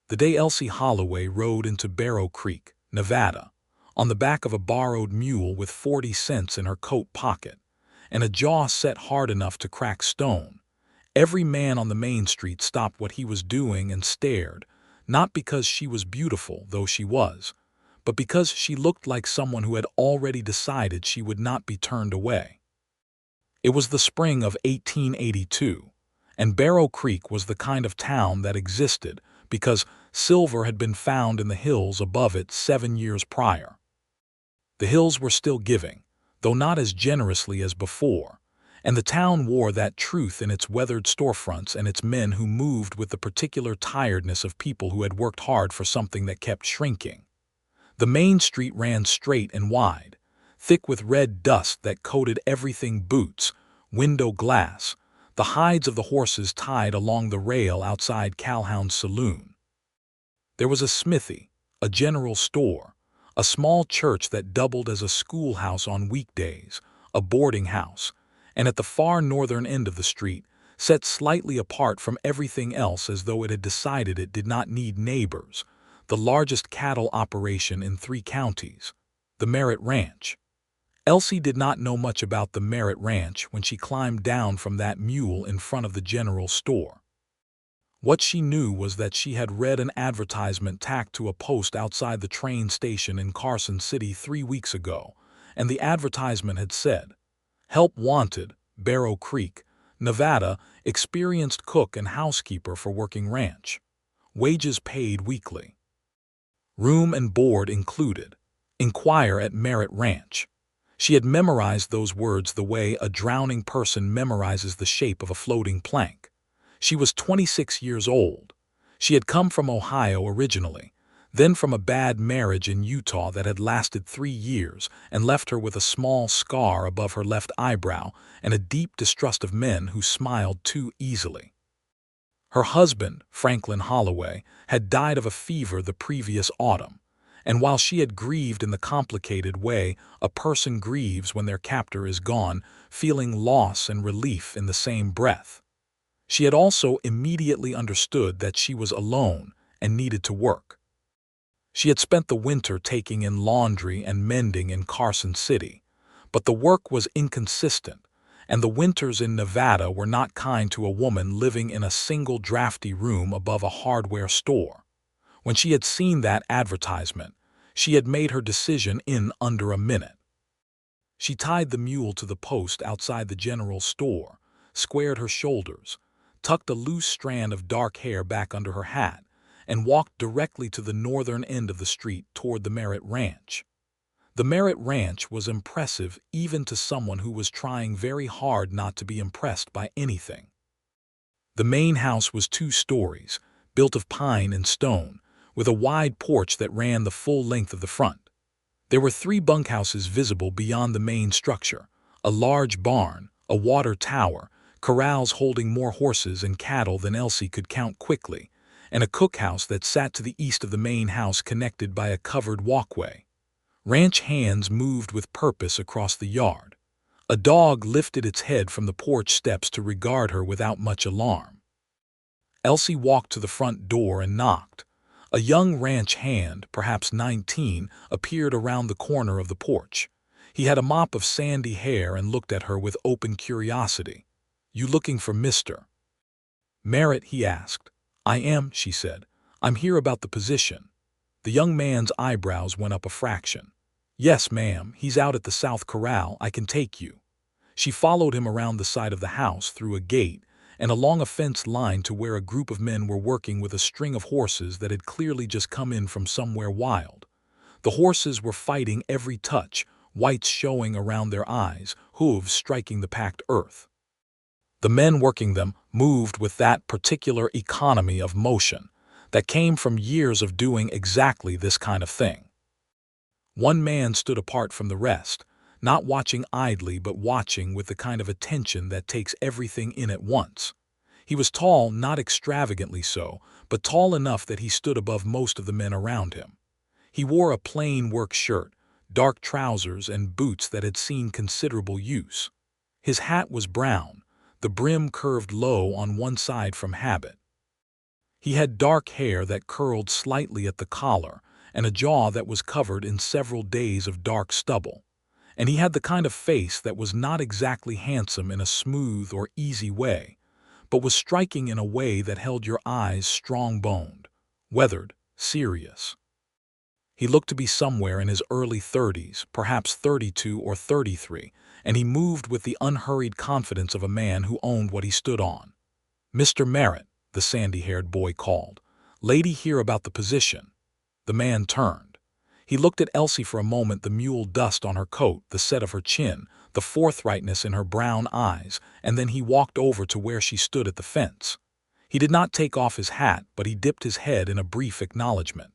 the day Elsie Holloway rode into Barrow Creek, Nevada, on the back of a borrowed mule with 40 cents in her coat pocket, and a jaw set hard enough to crack stone. Every man on the main street stopped what he was doing and stared, not because she was beautiful, though she was, but because she looked like someone who had already decided she would not be turned away. It was the spring of 1882, and Barrow Creek was the kind of town that existed because silver had been found in the hills above it 7 years prior. The hills were still giving, though not as generously as before, and the town wore that truth in its weathered storefronts and its men who moved with the particular tiredness of people who had worked hard for something that kept shrinking. The main street ran straight and wide, thick with red dust that coated everything: boots, window glass, the hides of the horses tied along the rail outside Calhoun's saloon. There was a smithy, a general store, a small church that doubled as a schoolhouse on weekdays, a boarding house, and at the far northern end of the street, set slightly apart from everything else as though it had decided it did not need neighbors, the largest cattle operation in 3 counties, the Merritt Ranch. Elsie did not know much about the Merritt Ranch when she climbed down from that mule in front of the general store. What she knew was that she had read an advertisement tacked to a post outside the train station in Carson City 3 weeks ago, and the advertisement had said, "Help wanted, Barrow Creek, Nevada, experienced cook and housekeeper for working ranch. Wages paid weekly. Room and board included. Inquire at Merritt Ranch." She had memorized those words the way a drowning person memorizes the shape of a floating plank. She was 26 years old. She had come from Ohio originally, then from a bad marriage in Utah that had lasted 3 years and left her with a small scar above her left eyebrow and a deep distrust of men who smiled too easily. Her husband, Franklin Holloway, had died of a fever the previous autumn, and while she had grieved in the complicated way a person grieves when their captor is gone, feeling loss and relief in the same breath, she had also immediately understood that she was alone and needed to work. She had spent the winter taking in laundry and mending in Carson City, but the work was inconsistent, and the winters in Nevada were not kind to a woman living in a single drafty room above a hardware store. When she had seen that advertisement, she had made her decision in under a minute. She tied the mule to the post outside the general store, squared her shoulders, tucked a loose strand of dark hair back under her hat, and walked directly to the northern end of the street toward the Merritt Ranch. The Merritt Ranch was impressive even to someone who was trying very hard not to be impressed by anything. The main house was 2 stories, built of pine and stone, with a wide porch that ran the full length of the front. There were 3 bunkhouses visible beyond the main structure, a large barn, a water tower, corrals holding more horses and cattle than Elsie could count quickly, and a cookhouse that sat to the east of the main house connected by a covered walkway. Ranch hands moved with purpose across the yard. A dog lifted its head from the porch steps to regard her without much alarm. Elsie walked to the front door and knocked. A young ranch hand, perhaps 19, appeared around the corner of the porch. He had a mop of sandy hair and looked at her with open curiosity. "You looking for Mr. Merritt?" he asked. "I am," she said. "I'm here about the position." The young man's eyebrows went up a fraction. "Yes, ma'am, he's out at the South Corral. I can take you." She followed him around the side of the house, through a gate, and along a fence line to where a group of men were working with a string of horses that had clearly just come in from somewhere wild. The horses were fighting every touch, whites showing around their eyes, hooves striking the packed earth. The men working them moved with that particular economy of motion that came from years of doing exactly this kind of thing. One man stood apart from the rest, not watching idly but watching with the kind of attention that takes everything in at once. He was tall, not extravagantly so, but tall enough that he stood above most of the men around him. He wore a plain work shirt, dark trousers, and boots that had seen considerable use. His hat was brown, the brim curved low on one side from habit. He had dark hair that curled slightly at the collar and a jaw that was covered in several days of dark stubble. And he had the kind of face that was not exactly handsome in a smooth or easy way, but was striking in a way that held your eyes strong-boned, weathered, serious. He looked to be somewhere in his early 30s, perhaps 32 or 33, and he moved with the unhurried confidence of a man who owned what he stood on. "Mr. Merritt," the sandy-haired boy called. "Lady here about the position." The man turned. He looked at Elsie for a moment, the mule dust on her coat, the set of her chin, the forthrightness in her brown eyes, and then he walked over to where she stood at the fence. He did not take off his hat, but he dipped his head in a brief acknowledgement.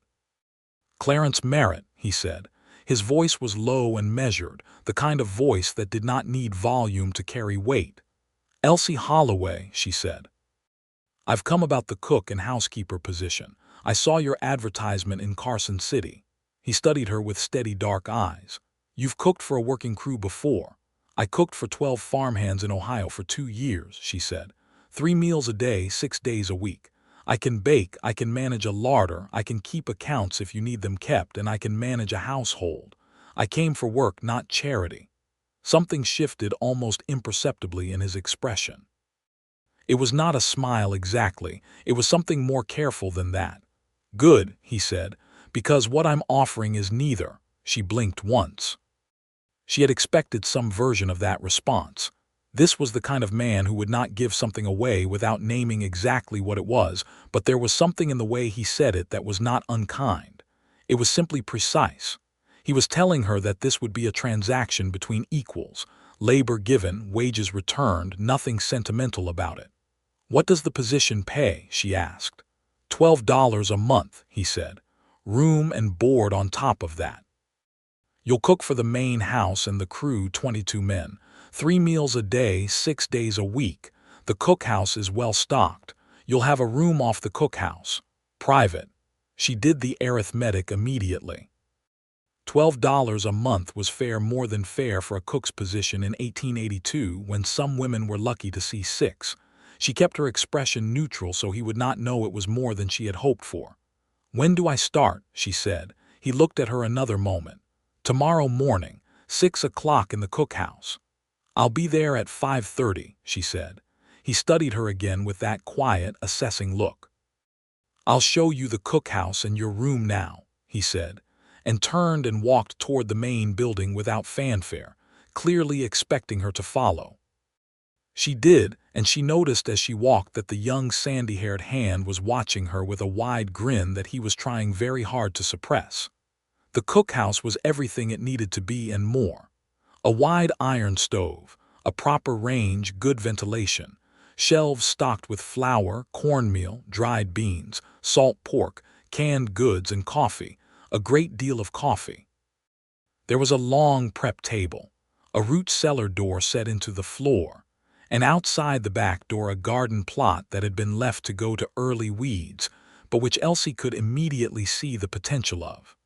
"Clarence Merritt," he said. His voice was low and measured, the kind of voice that did not need volume to carry weight. "Elsie Holloway," she said. "I've come about the cook and housekeeper position. I saw your advertisement in Carson City." He studied her with steady dark eyes. "You've cooked for a working crew before." "I cooked for 12 farmhands in Ohio for 2 years," she said. "3 meals a day, 6 days a week. I can bake, I can manage a larder, I can keep accounts if you need them kept, and I can manage a household. I came for work, not charity." Something shifted almost imperceptibly in his expression. It was not a smile exactly, it was something more careful than that. "Good," he said, "because what I'm offering is neither." She blinked once. She had expected some version of that response. This was the kind of man who would not give something away without naming exactly what it was, but there was something in the way he said it that was not unkind. It was simply precise. He was telling her that this would be a transaction between equals, labor given, wages returned, nothing sentimental about it. "What does the position pay?" she asked. $12 a month, he said. "Room and board on top of that. You'll cook for the main house and the crew, 22 men. 3 meals a day, 6 days a week. The cookhouse is well stocked. You'll have a room off the cookhouse. Private." She did the arithmetic immediately. $12 a month was fair, more than fair for a cook's position in 1882, when some women were lucky to see 6. She kept her expression neutral so he would not know it was more than she had hoped for. "When do I start?" she said. He looked at her another moment. "Tomorrow morning, 6 o'clock in the cookhouse." "I'll be there at 5:30, she said. He studied her again with that quiet, assessing look. "I'll show you the cookhouse and your room now," he said, and turned and walked toward the main building without fanfare, clearly expecting her to follow. She did, and she noticed as she walked that the young sandy-haired hand was watching her with a wide grin that he was trying very hard to suppress. The cookhouse was everything it needed to be and more. A wide iron stove, a proper range, good ventilation, shelves stocked with flour, cornmeal, dried beans, salt pork, canned goods, and coffee, a great deal of coffee. There was a long prep table, a root cellar door set into the floor, and outside the back door a garden plot that had been left to go to early weeds, but which Elsie could immediately see the potential of.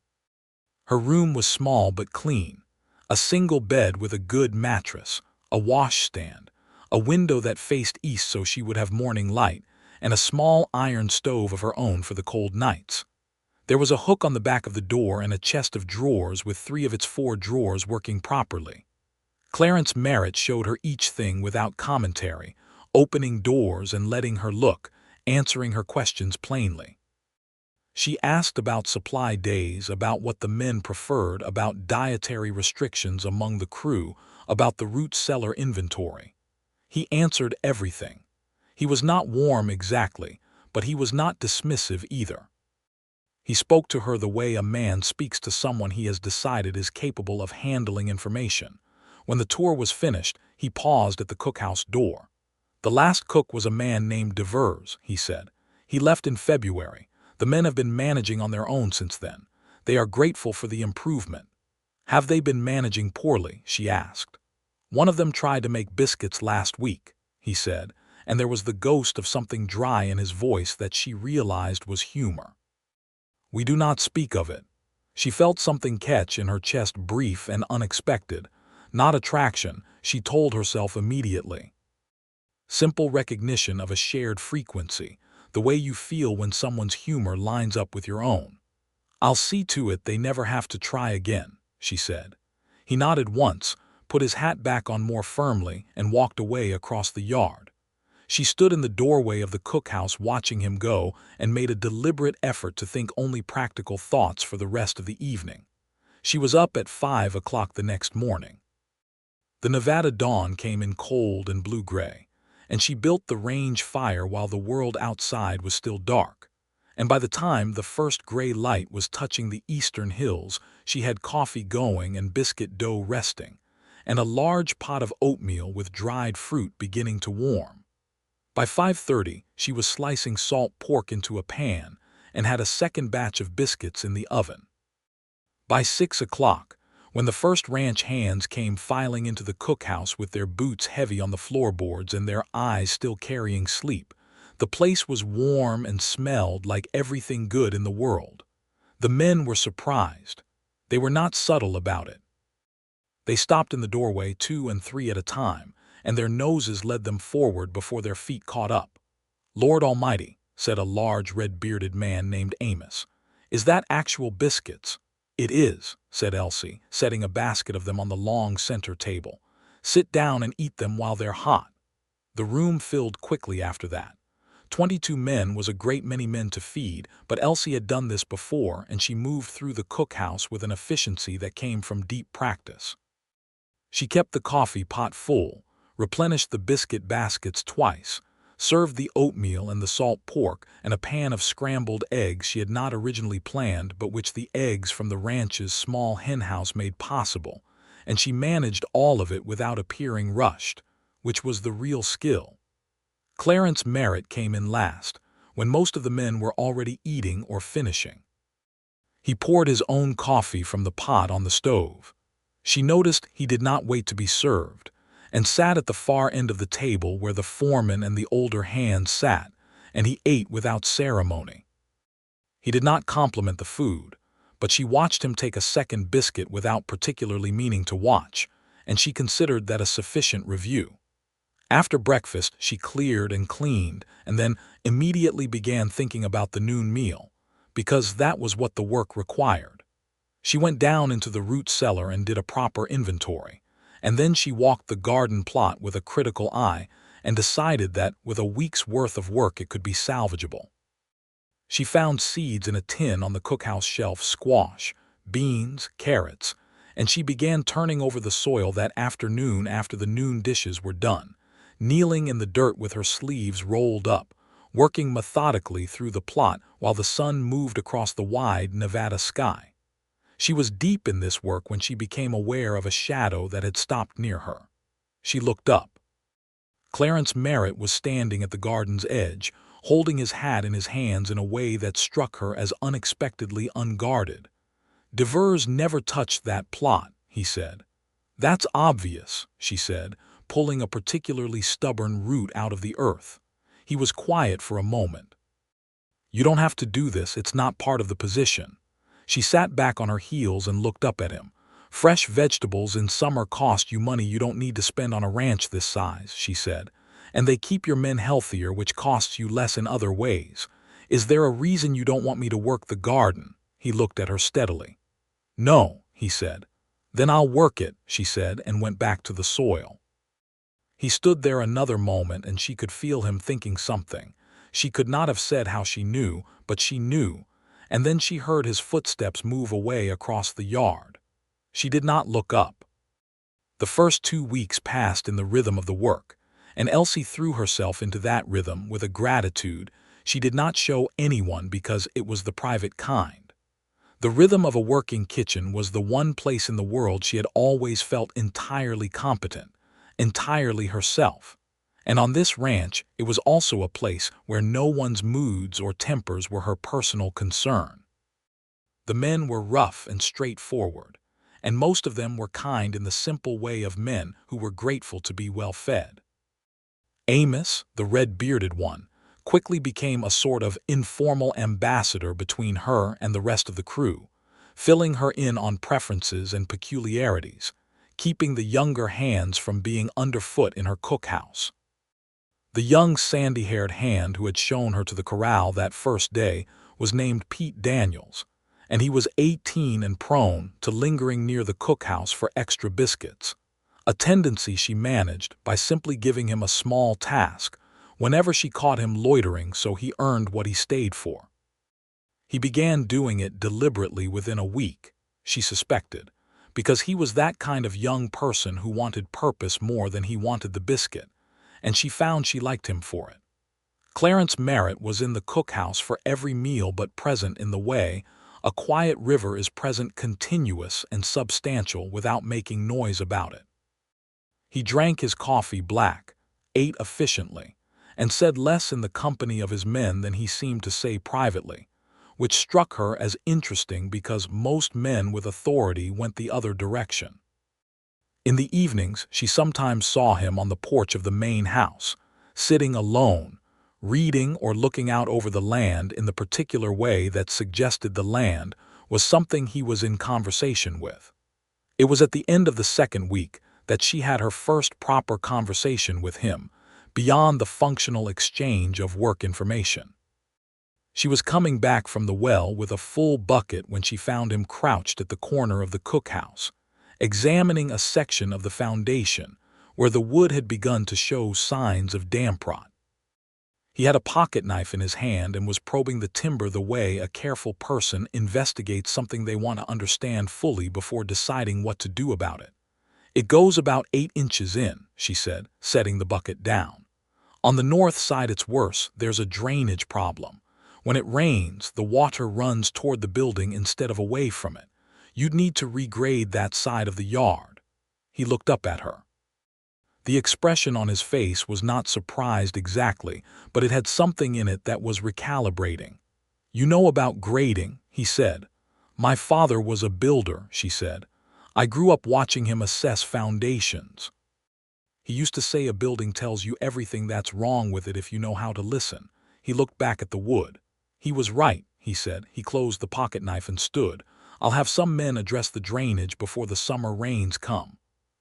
Her room was small but clean, a single bed with a good mattress, a washstand, a window that faced east so she would have morning light, and a small iron stove of her own for the cold nights. There was a hook on the back of the door and a chest of drawers with 3 of its 4 drawers working properly. Clarence Merritt showed her each thing without commentary, opening doors and letting her look, answering her questions plainly. She asked about supply days, about what the men preferred, about dietary restrictions among the crew, about the root cellar inventory. He answered everything. He was not warm exactly, but he was not dismissive either. He spoke to her the way a man speaks to someone he has decided is capable of handling information. When the tour was finished, he paused at the cookhouse door. "The last cook was a man named Devers," he said. "He left in February. The men have been managing on their own since then. They are grateful for the improvement." "Have they been managing poorly?" she asked. "One of them tried to make biscuits last week," he said, and there was the ghost of something dry in his voice that she realized was humor. "We do not speak of it." She felt something catch in her chest, brief and unexpected. Not attraction, she told herself immediately. Simple recognition of a shared frequency, the way you feel when someone's humor lines up with your own. "I'll see to it they never have to try again," she said. He nodded once, put his hat back on more firmly, and walked away across the yard. She stood in the doorway of the cookhouse watching him go and made a deliberate effort to think only practical thoughts for the rest of the evening. She was up at 5 o'clock the next morning. The Nevada dawn came in cold and blue-gray, and she built the range fire while the world outside was still dark. And by the time the first gray light was touching the eastern hills, she had coffee going and biscuit dough resting, and a large pot of oatmeal with dried fruit beginning to warm. By 5:30, she was slicing salt pork into a pan and had a second batch of biscuits in the oven. By 6 o'clock, when the first ranch hands came filing into the cookhouse with their boots heavy on the floorboards and their eyes still carrying sleep, the place was warm and smelled like everything good in the world. The men were surprised. They were not subtle about it. They stopped in the doorway 2 and 3 at a time, and their noses led them forward before their feet caught up. "Lord Almighty," said a large red-bearded man named Amos. "Is that actual biscuits?" "It is," said Elsie, setting a basket of them on the long center table. "Sit down and eat them while they're hot." The room filled quickly after that. 22 men was a great many men to feed, but Elsie had done this before, and she moved through the cookhouse with an efficiency that came from deep practice. She kept the coffee pot full, replenished the biscuit baskets twice, served the oatmeal and the salt pork and a pan of scrambled eggs she had not originally planned but which the eggs from the ranch's small henhouse made possible, and she managed all of it without appearing rushed, which was the real skill. Clarence Merritt came in last, when most of the men were already eating or finishing. He poured his own coffee from the pot on the stove. She noticed he did not wait to be served, and sat at the far end of the table where the foreman and the older hands sat, and he ate without ceremony. He did not compliment the food, but she watched him take a second biscuit without particularly meaning to watch, and she considered that a sufficient review. After breakfast, she cleared and cleaned, and then immediately began thinking about the noon meal, because that was what the work required. She went down into the root cellar and did a proper inventory, and then she walked the garden plot with a critical eye and decided that with a week's worth of work it could be salvageable. She found seeds in a tin on the cookhouse shelf: squash, beans, carrots, and she began turning over the soil that afternoon after the noon dishes were done, kneeling in the dirt with her sleeves rolled up, working methodically through the plot while the sun moved across the wide Nevada sky. She was deep in this work when she became aware of a shadow that had stopped near her. She looked up. Clarence Merritt was standing at the garden's edge, holding his hat in his hands in a way that struck her as unexpectedly unguarded. "Devers never touched that plot," he said. "That's obvious," she said, pulling a particularly stubborn root out of the earth. He was quiet for a moment. "You don't have to do this, it's not part of the position." She sat back on her heels and looked up at him. "Fresh vegetables in summer cost you money you don't need to spend on a ranch this size," she said. "And they keep your men healthier, which costs you less in other ways. Is there a reason you don't want me to work the garden?" He looked at her steadily. "No," he said. "Then I'll work it," she said, and went back to the soil. He stood there another moment, and she could feel him thinking something. She could not have said how she knew, but she knew. And then she heard his footsteps move away across the yard. She did not look up. The first 2 weeks passed in the rhythm of the work, and Elsie threw herself into that rhythm with a gratitude she did not show anyone because it was the private kind. The rhythm of a working kitchen was the one place in the world she had always felt entirely competent, entirely herself. And on this ranch, it was also a place where no one's moods or tempers were her personal concern. The men were rough and straightforward, and most of them were kind in the simple way of men who were grateful to be well fed. Amos, the red-bearded one, quickly became a sort of informal ambassador between her and the rest of the crew, filling her in on preferences and peculiarities, keeping the younger hands from being underfoot in her cookhouse. The young sandy-haired hand who had shown her to the corral that first day was named Pete Daniels, and he was 18 and prone to lingering near the cookhouse for extra biscuits, a tendency she managed by simply giving him a small task whenever she caught him loitering so he earned what he stayed for. He began doing it deliberately within a week, she suspected, because he was that kind of young person who wanted purpose more than he wanted the biscuit, and she found she liked him for it. Clarence Merritt was in the cookhouse for every meal but present in the way a quiet river is present, continuous and substantial without making noise about it. He drank his coffee black, ate efficiently, and said less in the company of his men than he seemed to say privately, which struck her as interesting because most men with authority went the other direction. In the evenings, she sometimes saw him on the porch of the main house, sitting alone, reading or looking out over the land in the particular way that suggested the land was something he was in conversation with. It was at the end of the second week that she had her first proper conversation with him, beyond the functional exchange of work information. She was coming back from the well with a full bucket when she found him crouched at the corner of the cookhouse, examining a section of the foundation where the wood had begun to show signs of damp rot. He had a pocket knife in his hand and was probing the timber the way a careful person investigates something they want to understand fully before deciding what to do about it. "It goes about 8 inches in," she said, setting the bucket down. "On the north side it's worse. There's a drainage problem. When it rains, the water runs toward the building instead of away from it. You'd need to regrade that side of the yard." He looked up at her. The expression on his face was not surprised exactly, but it had something in it that was recalibrating. "You know about grading," he said. "My father was a builder," she said. "I grew up watching him assess foundations. He used to say a building tells you everything that's wrong with it if you know how to listen." He looked back at the wood. "He was right," he said. He closed the pocket knife and stood. "I'll have some men address the drainage before the summer rains come."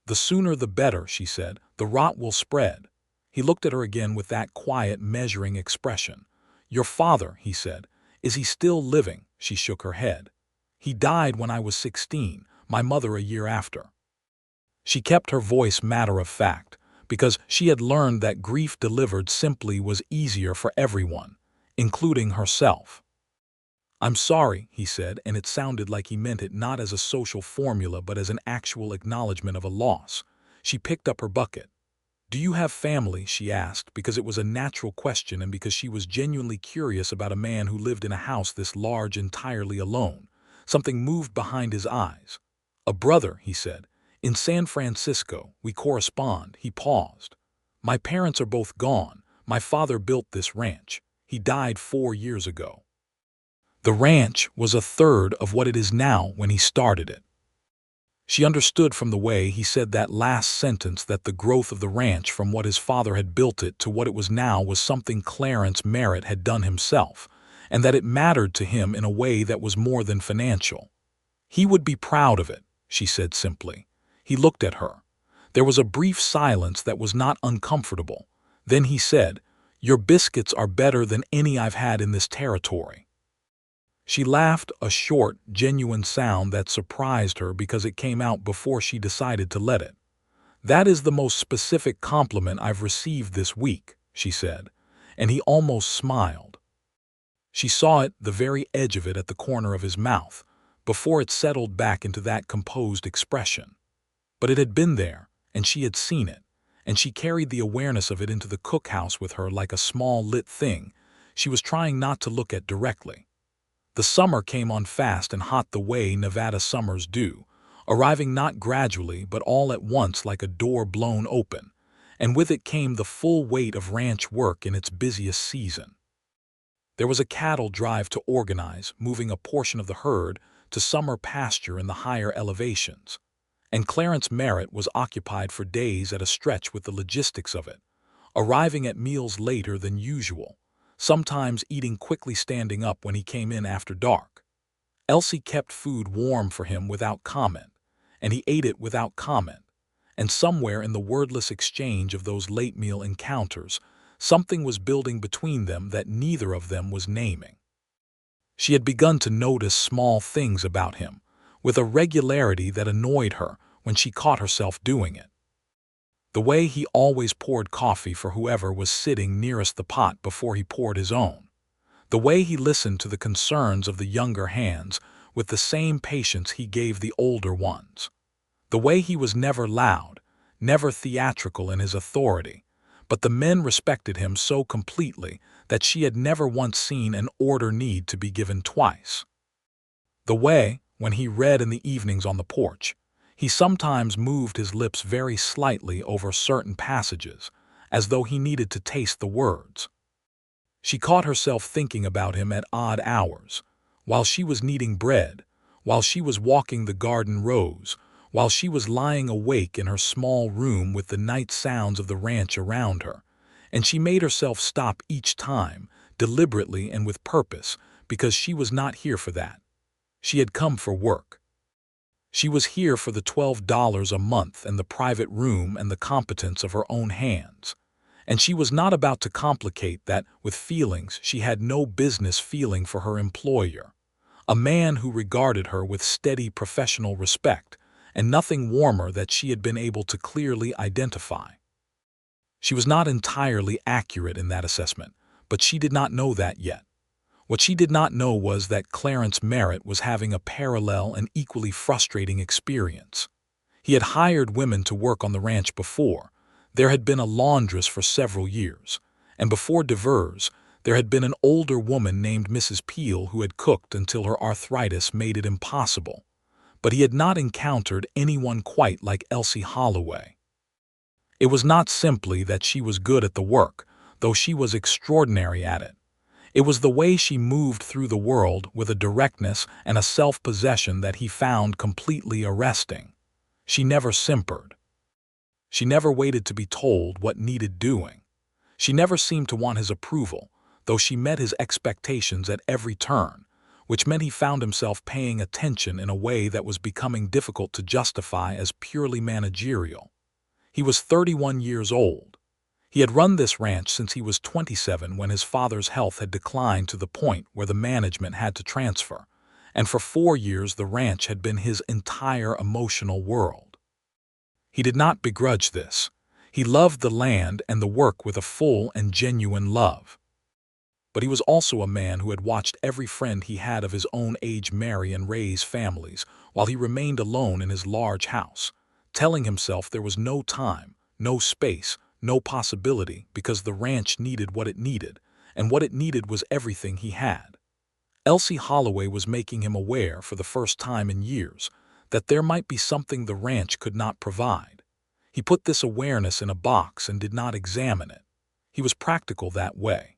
"The sooner the better," she said. "The rot will spread." He looked at her again with that quiet, measuring expression. "Your father," he said. "Is he still living?" She shook her head. "He died when I was 16, my mother a year after." She kept her voice matter-of-fact, because she had learned that grief delivered simply was easier for everyone, including herself. "I'm sorry," he said, and it sounded like he meant it not as a social formula but as an actual acknowledgement of a loss. She picked up her bucket. "Do you have family?" she asked, because it was a natural question and because she was genuinely curious about a man who lived in a house this large entirely alone. Something moved behind his eyes. "A brother," he said. "In San Francisco. We correspond." He paused. "My parents are both gone. My father built this ranch. He died 4 years ago. The ranch was a third of what it is now when he started it." She understood from the way he said that last sentence that the growth of the ranch from what his father had built it to what it was now was something Clarence Merritt had done himself, and that it mattered to him in a way that was more than financial. "He would be proud of it," she said simply. He looked at her. There was a brief silence that was not uncomfortable. Then he said, "Your biscuits are better than any I've had in this territory." She laughed, a short, genuine sound that surprised her because it came out before she decided to let it. "That is the most specific compliment I've received this week," she said, and he almost smiled. She saw it, the very edge of it at the corner of his mouth, before it settled back into that composed expression. But it had been there, and she had seen it, and she carried the awareness of it into the cookhouse with her like a small lit thing she was trying not to look at directly. The summer came on fast and hot the way Nevada summers do, arriving not gradually but all at once like a door blown open, and with it came the full weight of ranch work in its busiest season. There was a cattle drive to organize, moving a portion of the herd to summer pasture in the higher elevations, and Clarence Merritt was occupied for days at a stretch with the logistics of it, arriving at meals later than usual, sometimes eating quickly standing up when he came in after dark. Elsie kept food warm for him without comment, and he ate it without comment, and somewhere in the wordless exchange of those late meal encounters, Something was building between them that neither of them was naming. She had begun to notice small things about him, with a regularity that annoyed her when she caught herself doing it. The way he always poured coffee for whoever was sitting nearest the pot before he poured his own. The way he listened to the concerns of the younger hands with the same patience he gave the older ones. The way he was never loud, never theatrical in his authority, but the men respected him so completely that she had never once seen an order need to be given twice. The way, when he read in the evenings on the porch, he sometimes moved his lips very slightly over certain passages, as though he needed to taste the words. She caught herself thinking about him at odd hours, while she was kneading bread, while she was walking the garden rows, while she was lying awake in her small room with the night sounds of the ranch around her, and she made herself stop each time, deliberately and with purpose, because she was not here for that. She had come for work. She was here for the $12 a month and the private room and the competence of her own hands. And she was not about to complicate that with feelings she had no business feeling for her employer, a man who regarded her with steady professional respect, and nothing warmer that she had been able to clearly identify. She was not entirely accurate in that assessment, but she did not know that yet. What she did not know was that Clarence Merritt was having a parallel and equally frustrating experience. He had hired women to work on the ranch before. There had been a laundress for several years, and before Devers, there had been an older woman named Mrs. Peel who had cooked until her arthritis made it impossible. But he had not encountered anyone quite like Elsie Holloway. It was not simply that she was good at the work, though she was extraordinary at it. It was the way she moved through the world with a directness and a self-possession that he found completely arresting. She never simpered. She never waited to be told what needed doing. She never seemed to want his approval, though she met his expectations at every turn, which meant he found himself paying attention in a way that was becoming difficult to justify as purely managerial. He was 31 years old. He had run this ranch since he was 27 when his father's health had declined to the point where the management had to transfer, and for 4 years the ranch had been his entire emotional world. He did not begrudge this. He loved the land and the work with a full and genuine love. But he was also a man who had watched every friend he had of his own age marry and raise families while he remained alone in his large house, telling himself there was no time, no space, no possibility because the ranch needed what it needed, and what it needed was everything he had. Elsie Holloway was making him aware for the first time in years that there might be something the ranch could not provide. He put this awareness in a box and did not examine it. He was practical that way.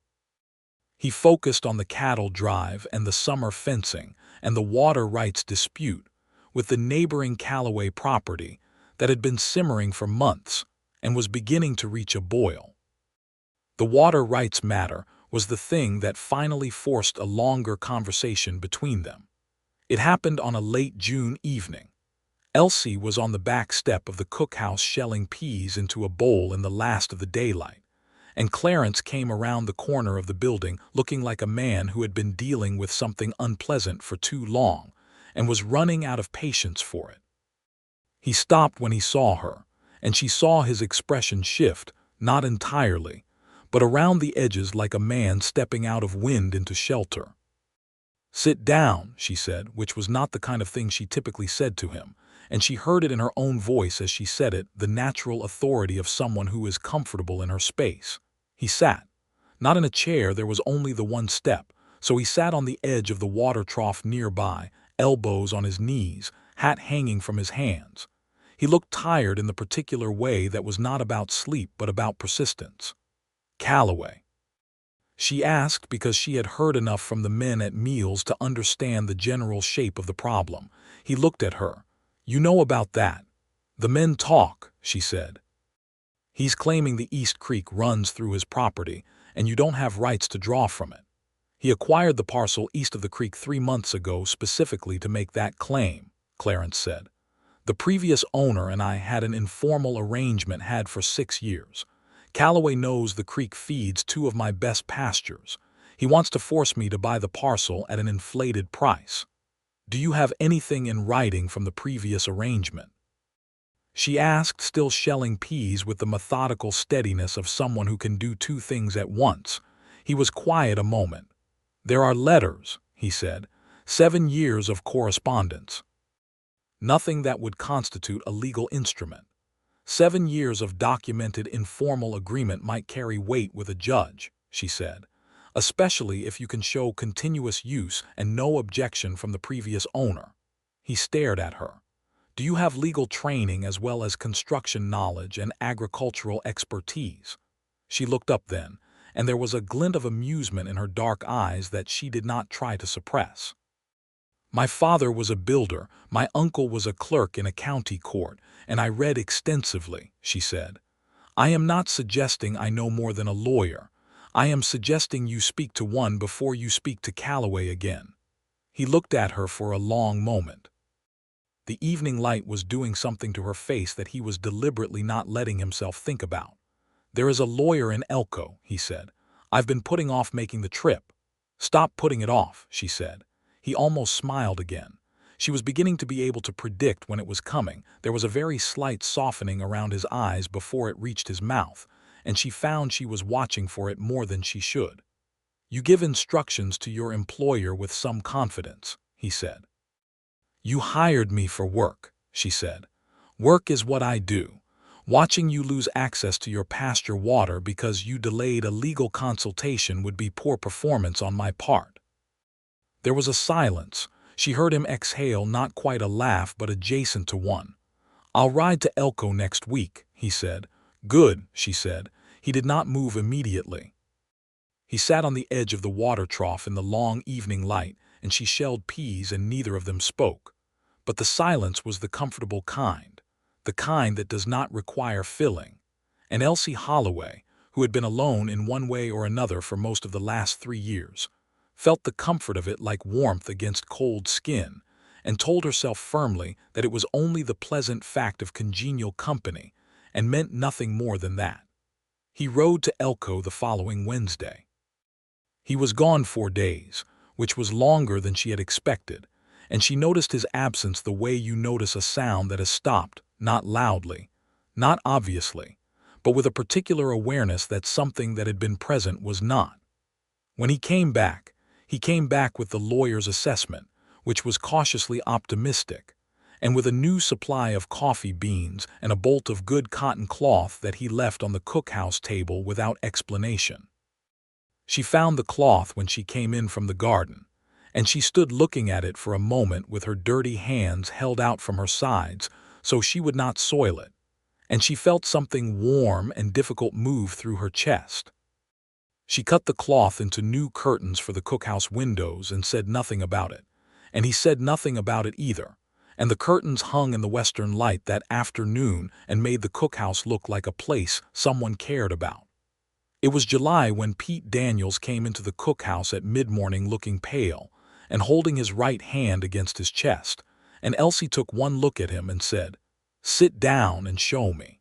He focused on the cattle drive and the summer fencing and the water rights dispute with the neighboring Callaway property that had been simmering for months and was beginning to reach a boil. The water rights matter was the thing that finally forced a longer conversation between them. It happened on a late June evening. Elsie was on the back step of the cookhouse shelling peas into a bowl in the last of the daylight, and Clarence came around the corner of the building looking like a man who had been dealing with something unpleasant for too long and was running out of patience for it. He stopped when he saw her, and she saw his expression shift, not entirely, but around the edges like a man stepping out of wind into shelter. "Sit down," she said, which was not the kind of thing she typically said to him, and she heard it in her own voice as she said it, the natural authority of someone who is comfortable in her space. He sat. Not in a chair, there was only the one step, so he sat on the edge of the water trough nearby, elbows on his knees, hat hanging from his hands. He looked tired in the particular way that was not about sleep but about persistence. "Callaway?" She asked because she had heard enough from the men at meals to understand the general shape of the problem. He looked at her. "You know about that. The men talk," she said. "He's claiming the East Creek runs through his property, and you don't have rights to draw from it. He acquired the parcel east of the creek 3 months ago specifically to make that claim," Clarence said. "The previous owner and I had an informal arrangement had for 6 years. Calloway knows the creek feeds two of my best pastures. He wants to force me to buy the parcel at an inflated price. Do you have anything in writing from the previous arrangement?" She asked, still shelling peas with the methodical steadiness of someone who can do two things at once. He was quiet a moment. "There are letters," he said. 7 years of correspondence. Nothing that would constitute a legal instrument. 7 years of documented informal agreement might carry weight with a judge, she said, especially if you can show continuous use and no objection from the previous owner. He stared at her. "Do you have legal training as well as construction knowledge and agricultural expertise?" She looked up then, and there was a glint of amusement in her dark eyes that she did not try to suppress. "My father was a builder, my uncle was a clerk in a county court, and I read extensively," she said. "I am not suggesting I know more than a lawyer. I am suggesting you speak to one before you speak to Calloway again." He looked at her for a long moment. The evening light was doing something to her face that he was deliberately not letting himself think about. "There is a lawyer in Elko," he said. "I've been putting off making the trip." "Stop putting it off," she said. He almost smiled again. She was beginning to be able to predict when it was coming. There was a very slight softening around his eyes before it reached his mouth, and she found she was watching for it more than she should. "You give instructions to your employer with some confidence," he said. "You hired me for work," she said. "Work is what I do. Watching you lose access to your pasture water because you delayed a legal consultation would be poor performance on my part." There was a silence. She heard him exhale, not quite a laugh but adjacent to one. "I'll ride to Elko next week," he said. "Good," she said. He did not move immediately. He sat on the edge of the water trough in the long evening light, and she shelled peas and neither of them spoke. But the silence was the comfortable kind, the kind that does not require filling. And Elsie Holloway, who had been alone in one way or another for most of the last 3 years, felt the comfort of it like warmth against cold skin, and told herself firmly that it was only the pleasant fact of congenial company, and meant nothing more than that. He rode to Elko the following Wednesday. He was gone 4 days, which was longer than she had expected, and she noticed his absence the way you notice a sound that has stopped, not loudly, not obviously, but with a particular awareness that something that had been present was not. When he came back with the lawyer's assessment, which was cautiously optimistic, and with a new supply of coffee beans and a bolt of good cotton cloth that he left on the cookhouse table without explanation. She found the cloth when she came in from the garden, and she stood looking at it for a moment with her dirty hands held out from her sides so she would not soil it, and she felt something warm and difficult move through her chest. She cut the cloth into new curtains for the cookhouse windows and said nothing about it, and he said nothing about it either, and the curtains hung in the western light that afternoon and made the cookhouse look like a place someone cared about. It was July when Pete Daniels came into the cookhouse at mid-morning looking pale and holding his right hand against his chest, and Elsie took one look at him and said, "Sit down and show me."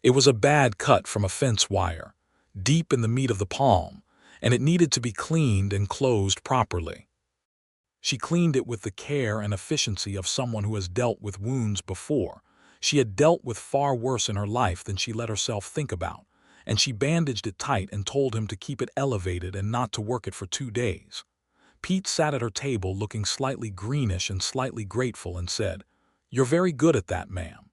It was a bad cut from a fence wire, deep in the meat of the palm, and it needed to be cleaned and closed properly. She cleaned it with the care and efficiency of someone who has dealt with wounds before. She had dealt with far worse in her life than she let herself think about, and she bandaged it tight and told him to keep it elevated and not to work it for 2 days. Pete sat at her table looking slightly greenish and slightly grateful and said, "You're very good at that, ma'am."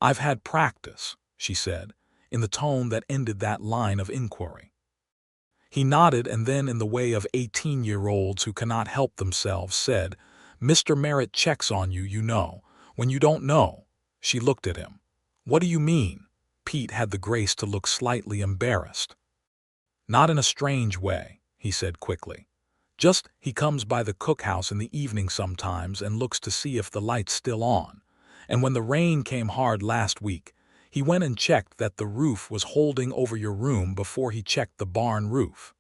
"I've had practice," she said, in the tone that ended that line of inquiry. He nodded and then, in the way of 18-year-olds who cannot help themselves, said, "Mr. Merritt checks on you, you know, when you don't know." She looked at him. "What do you mean?" Pete had the grace to look slightly embarrassed. "Not in a strange way," he said quickly. "Just, he comes by the cookhouse in the evening sometimes and looks to see if the light's still on. And when the rain came hard last week, he went and checked that the roof was holding over your room before he checked the barn roof."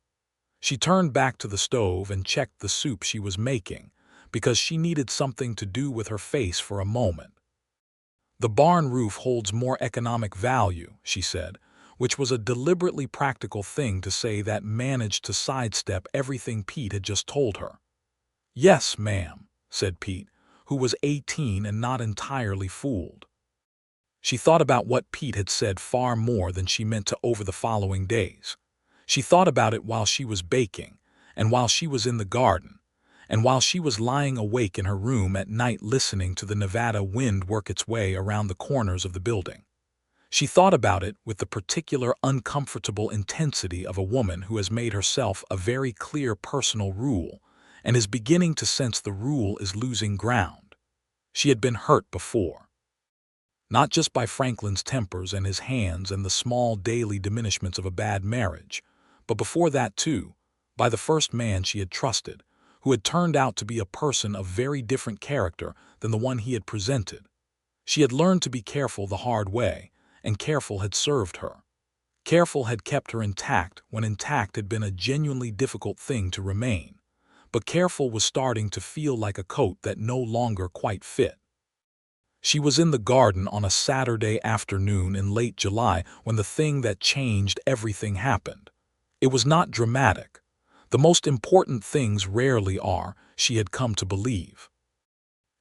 She turned back to the stove and checked the soup she was making, because she needed something to do with her face for a moment. "The barn roof holds more economic value," she said. which was a deliberately practical thing to say that managed to sidestep everything Pete had just told her. "Yes, ma'am," said Pete, who was 18 and not entirely fooled. She thought about what Pete had said far more than she meant to over the following days. She thought about it while she was baking, and while she was in the garden, and while she was lying awake in her room at night listening to the Nevada wind work its way around the corners of the building. She thought about it with the particular uncomfortable intensity of a woman who has made herself a very clear personal rule and is beginning to sense the rule is losing ground. She had been hurt before. Not just by Franklin's tempers and his hands and the small daily diminishments of a bad marriage, but before that too, by the first man she had trusted, who had turned out to be a person of very different character than the one he had presented. She had learned to be careful the hard way, and careful had served her. Careful had kept her intact when intact had been a genuinely difficult thing to remain, but careful was starting to feel like a coat that no longer quite fit. She was in the garden on a Saturday afternoon in late July when the thing that changed everything happened. It was not dramatic. The most important things rarely are, she had come to believe.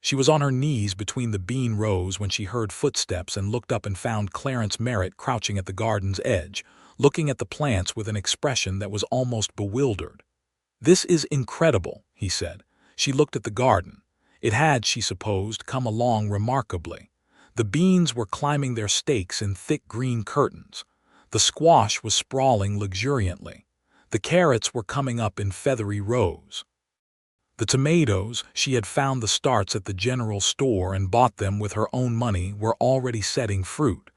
She was on her knees between the bean rows when she heard footsteps and looked up and found Clarence Merritt crouching at the garden's edge, looking at the plants with an expression that was almost bewildered. "This is incredible," he said. She looked at the garden. It had, she supposed, come along remarkably. The beans were climbing their stakes in thick green curtains. The squash was sprawling luxuriantly. The carrots were coming up in feathery rows. The tomatoes, she had found the starts at the general store and bought them with her own money, were already setting fruit.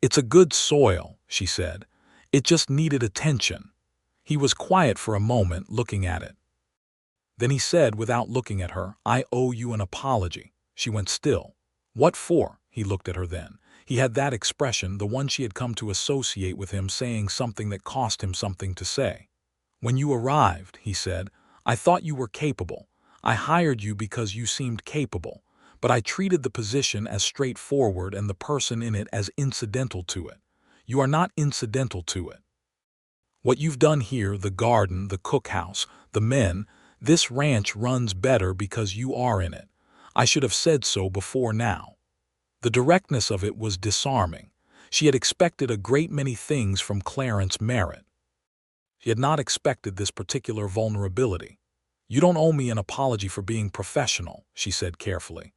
"It's a good soil," she said. "It just needed attention." He was quiet for a moment, looking at it. Then he said, without looking at her, "I owe you an apology." She went still. "What for?" He looked at her then. He had that expression, the one she had come to associate with him saying something that cost him something to say. "When you arrived," he said, "I thought you were capable. I hired you because you seemed capable, but I treated the position as straightforward and the person in it as incidental to it. You are not incidental to it. What you've done here, the garden, the cookhouse, the men, this ranch runs better because you are in it. I should have said so before now." The directness of it was disarming. She had expected a great many things from Clarence Merritt. She had not expected this particular vulnerability. "You don't owe me an apology for being professional," she said carefully.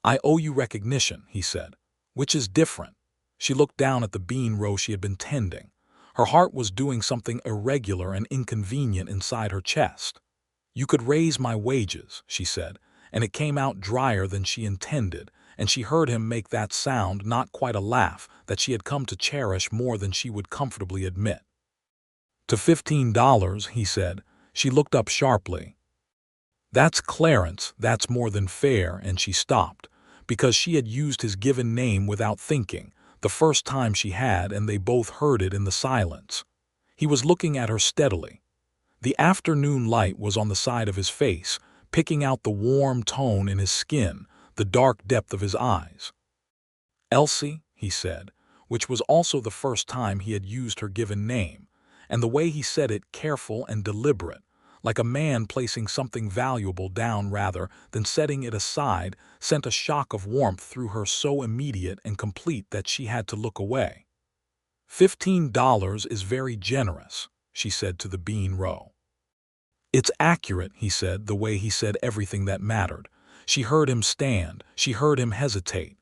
"I owe you recognition," he said, "which is different." She looked down at the bean row she had been tending. Her heart was doing something irregular and inconvenient inside her chest. "You could raise my wages," she said, and it came out drier than she intended, and she heard him make that sound, not quite a laugh, that she had come to cherish more than she would comfortably admit. "To $15, he said. She looked up sharply. "That's Clarence, that's more than fair," and she stopped, because she had used his given name without thinking, the first time she had, and they both heard it in the silence. He was looking at her steadily. The afternoon light was on the side of his face, picking out the warm tone in his skin, the dark depth of his eyes. "Elsie," he said, which was also the first time he had used her given name, and the way he said it careful and deliberate, like a man placing something valuable down rather than setting it aside, sent a shock of warmth through her so immediate and complete that she had to look away. $15 is very generous," she said to the bean row. "It's accurate," he said, the way he said everything that mattered. She heard him stand. She heard him hesitate.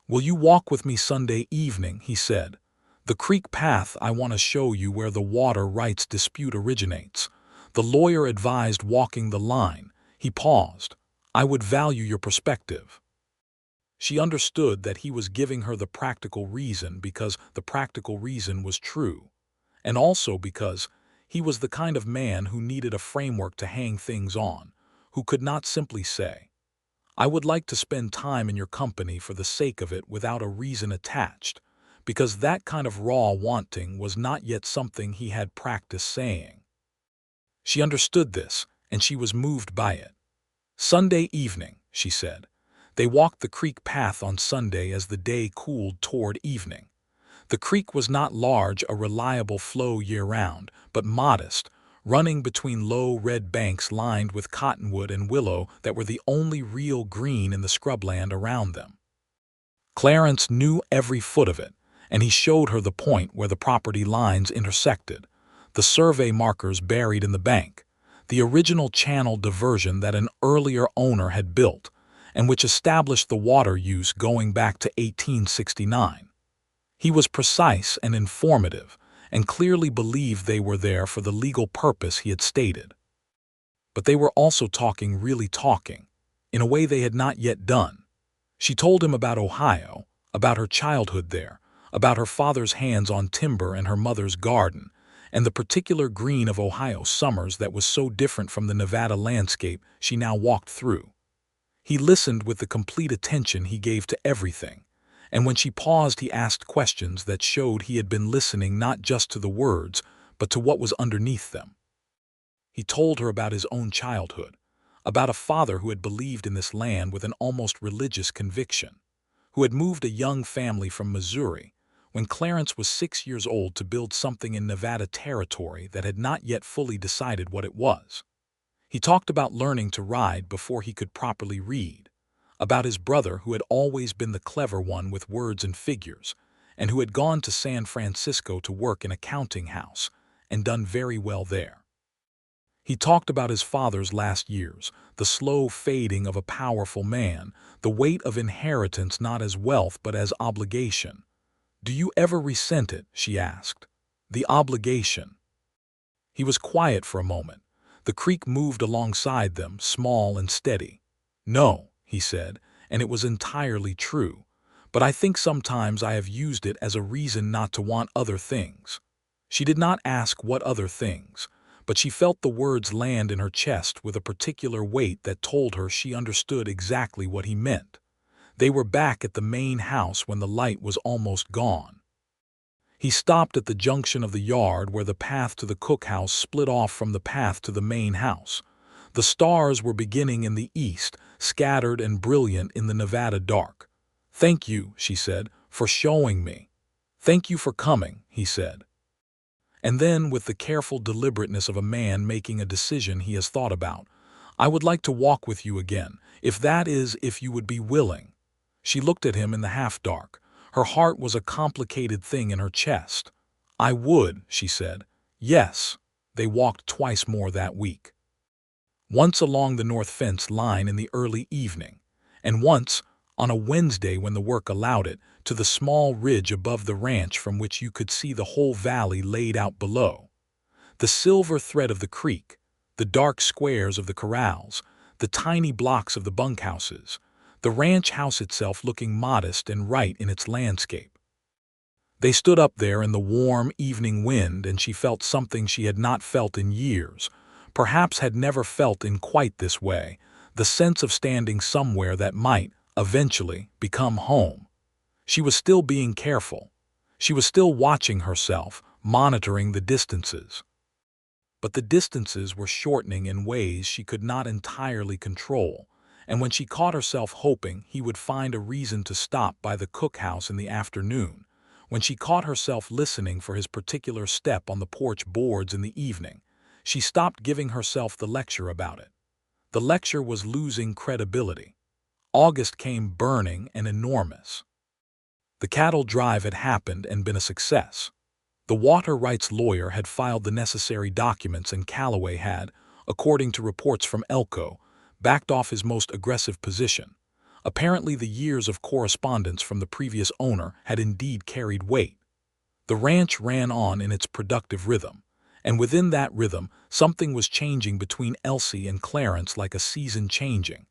"Will you walk with me Sunday evening?" he said. "The creek path, I want to show you where the water rights dispute originates. The lawyer advised walking the line." He paused. "I would value your perspective." She understood that he was giving her the practical reason because the practical reason was true, and also because he was the kind of man who needed a framework to hang things on, who could not simply say, "I would like to spend time in your company for the sake of it without a reason attached," because that kind of raw wanting was not yet something he had practiced saying. She understood this, and she was moved by it. "Sunday evening," she said. They walked the creek path on Sunday as the day cooled toward evening. The creek was not large, a reliable flow year-round, but modest, running between low red banks lined with cottonwood and willow that were the only real green in the scrubland around them. Clarence knew every foot of it, and he showed her the point where the property lines intersected, the survey markers buried in the bank, the original channel diversion that an earlier owner had built, and which established the water use going back to 1869. He was precise and informative, and clearly believed they were there for the legal purpose he had stated. But they were also talking, really talking, in a way they had not yet done. She told him about Ohio, about her childhood there, about her father's hands on timber and her mother's garden, and the particular green of Ohio summers that was so different from the Nevada landscape she now walked through. He listened with the complete attention he gave to everything, and when she paused he asked questions that showed he had been listening not just to the words, but to what was underneath them. He told her about his own childhood, about a father who had believed in this land with an almost religious conviction, who had moved a young family from Missouri when Clarence was 6 years old to build something in Nevada territory that had not yet fully decided what it was. He talked about learning to ride before he could properly read, about his brother who had always been the clever one with words and figures, and who had gone to San Francisco to work in a counting house and done very well there. He talked about his father's last years, the slow fading of a powerful man, the weight of inheritance not as wealth but as obligation. "Do you ever resent it?" she asked. "The obligation." He was quiet for a moment. The creek moved alongside them, small and steady. "No," he said, and it was entirely true. "But I think sometimes I have used it as a reason not to want other things." She did not ask what other things, but she felt the words land in her chest with a particular weight that told her she understood exactly what he meant. They were back at the main house when the light was almost gone. He stopped at the junction of the yard where the path to the cookhouse split off from the path to the main house. The stars were beginning in the east, scattered and brilliant in the Nevada dark. "Thank you," she said, "for showing me." "Thank you for coming," he said. And then, with the careful deliberateness of a man making a decision he has thought about, "I would like to walk with you again, if you would be willing." She looked at him in the half-dark. Her heart was a complicated thing in her chest. "I would," she said. "Yes." They walked twice more that week. Once along the north fence line in the early evening, and once, on a Wednesday when the work allowed it, to the small ridge above the ranch from which you could see the whole valley laid out below. The silver thread of the creek, the dark squares of the corrals, the tiny blocks of the bunkhouses, the ranch house itself looking modest and right in its landscape. They stood up there in the warm evening wind, and she felt something she had not felt in years, perhaps had never felt in quite this way, the sense of standing somewhere that might, eventually, become home. She was still being careful. She was still watching herself, monitoring the distances. But the distances were shortening in ways she could not entirely control, and when she caught herself hoping he would find a reason to stop by the cookhouse in the afternoon, when she caught herself listening for his particular step on the porch boards in the evening, she stopped giving herself the lecture about it. The lecture was losing credibility. August came burning and enormous. The cattle drive had happened and been a success. The water rights lawyer had filed the necessary documents, and Calloway had, according to reports from Elko, backed off his most aggressive position. Apparently the years of correspondence from the previous owner had indeed carried weight. The ranch ran on in its productive rhythm, and within that rhythm something was changing between Elsie and Clarence, like a season changing,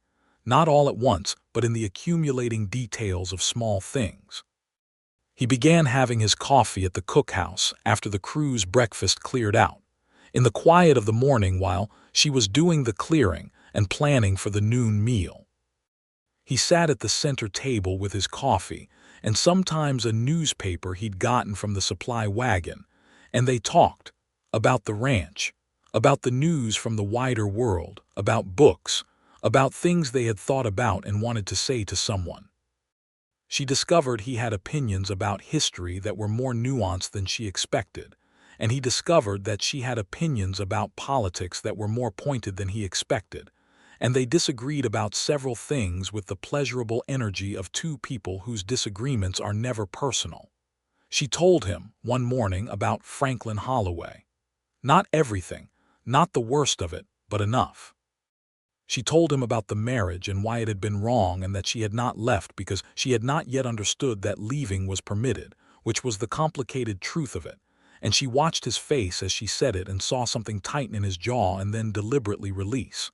not all at once, but in the accumulating details of small things. He began having his coffee at the cookhouse after the crew's breakfast cleared out, in the quiet of the morning while she was doing the clearing and planning for the noon meal. He sat at the center table with his coffee and sometimes a newspaper he'd gotten from the supply wagon, and they talked about the ranch, about the news from the wider world, about books, about things they had thought about and wanted to say to someone. She discovered he had opinions about history that were more nuanced than she expected, and he discovered that she had opinions about politics that were more pointed than he expected, and they disagreed about several things with the pleasurable energy of two people whose disagreements are never personal. She told him, one morning, about Franklin Holloway. Not everything, not the worst of it, but enough. She told him about the marriage and why it had been wrong and that she had not left because she had not yet understood that leaving was permitted, which was the complicated truth of it, and she watched his face as she said it and saw something tighten in his jaw and then deliberately release.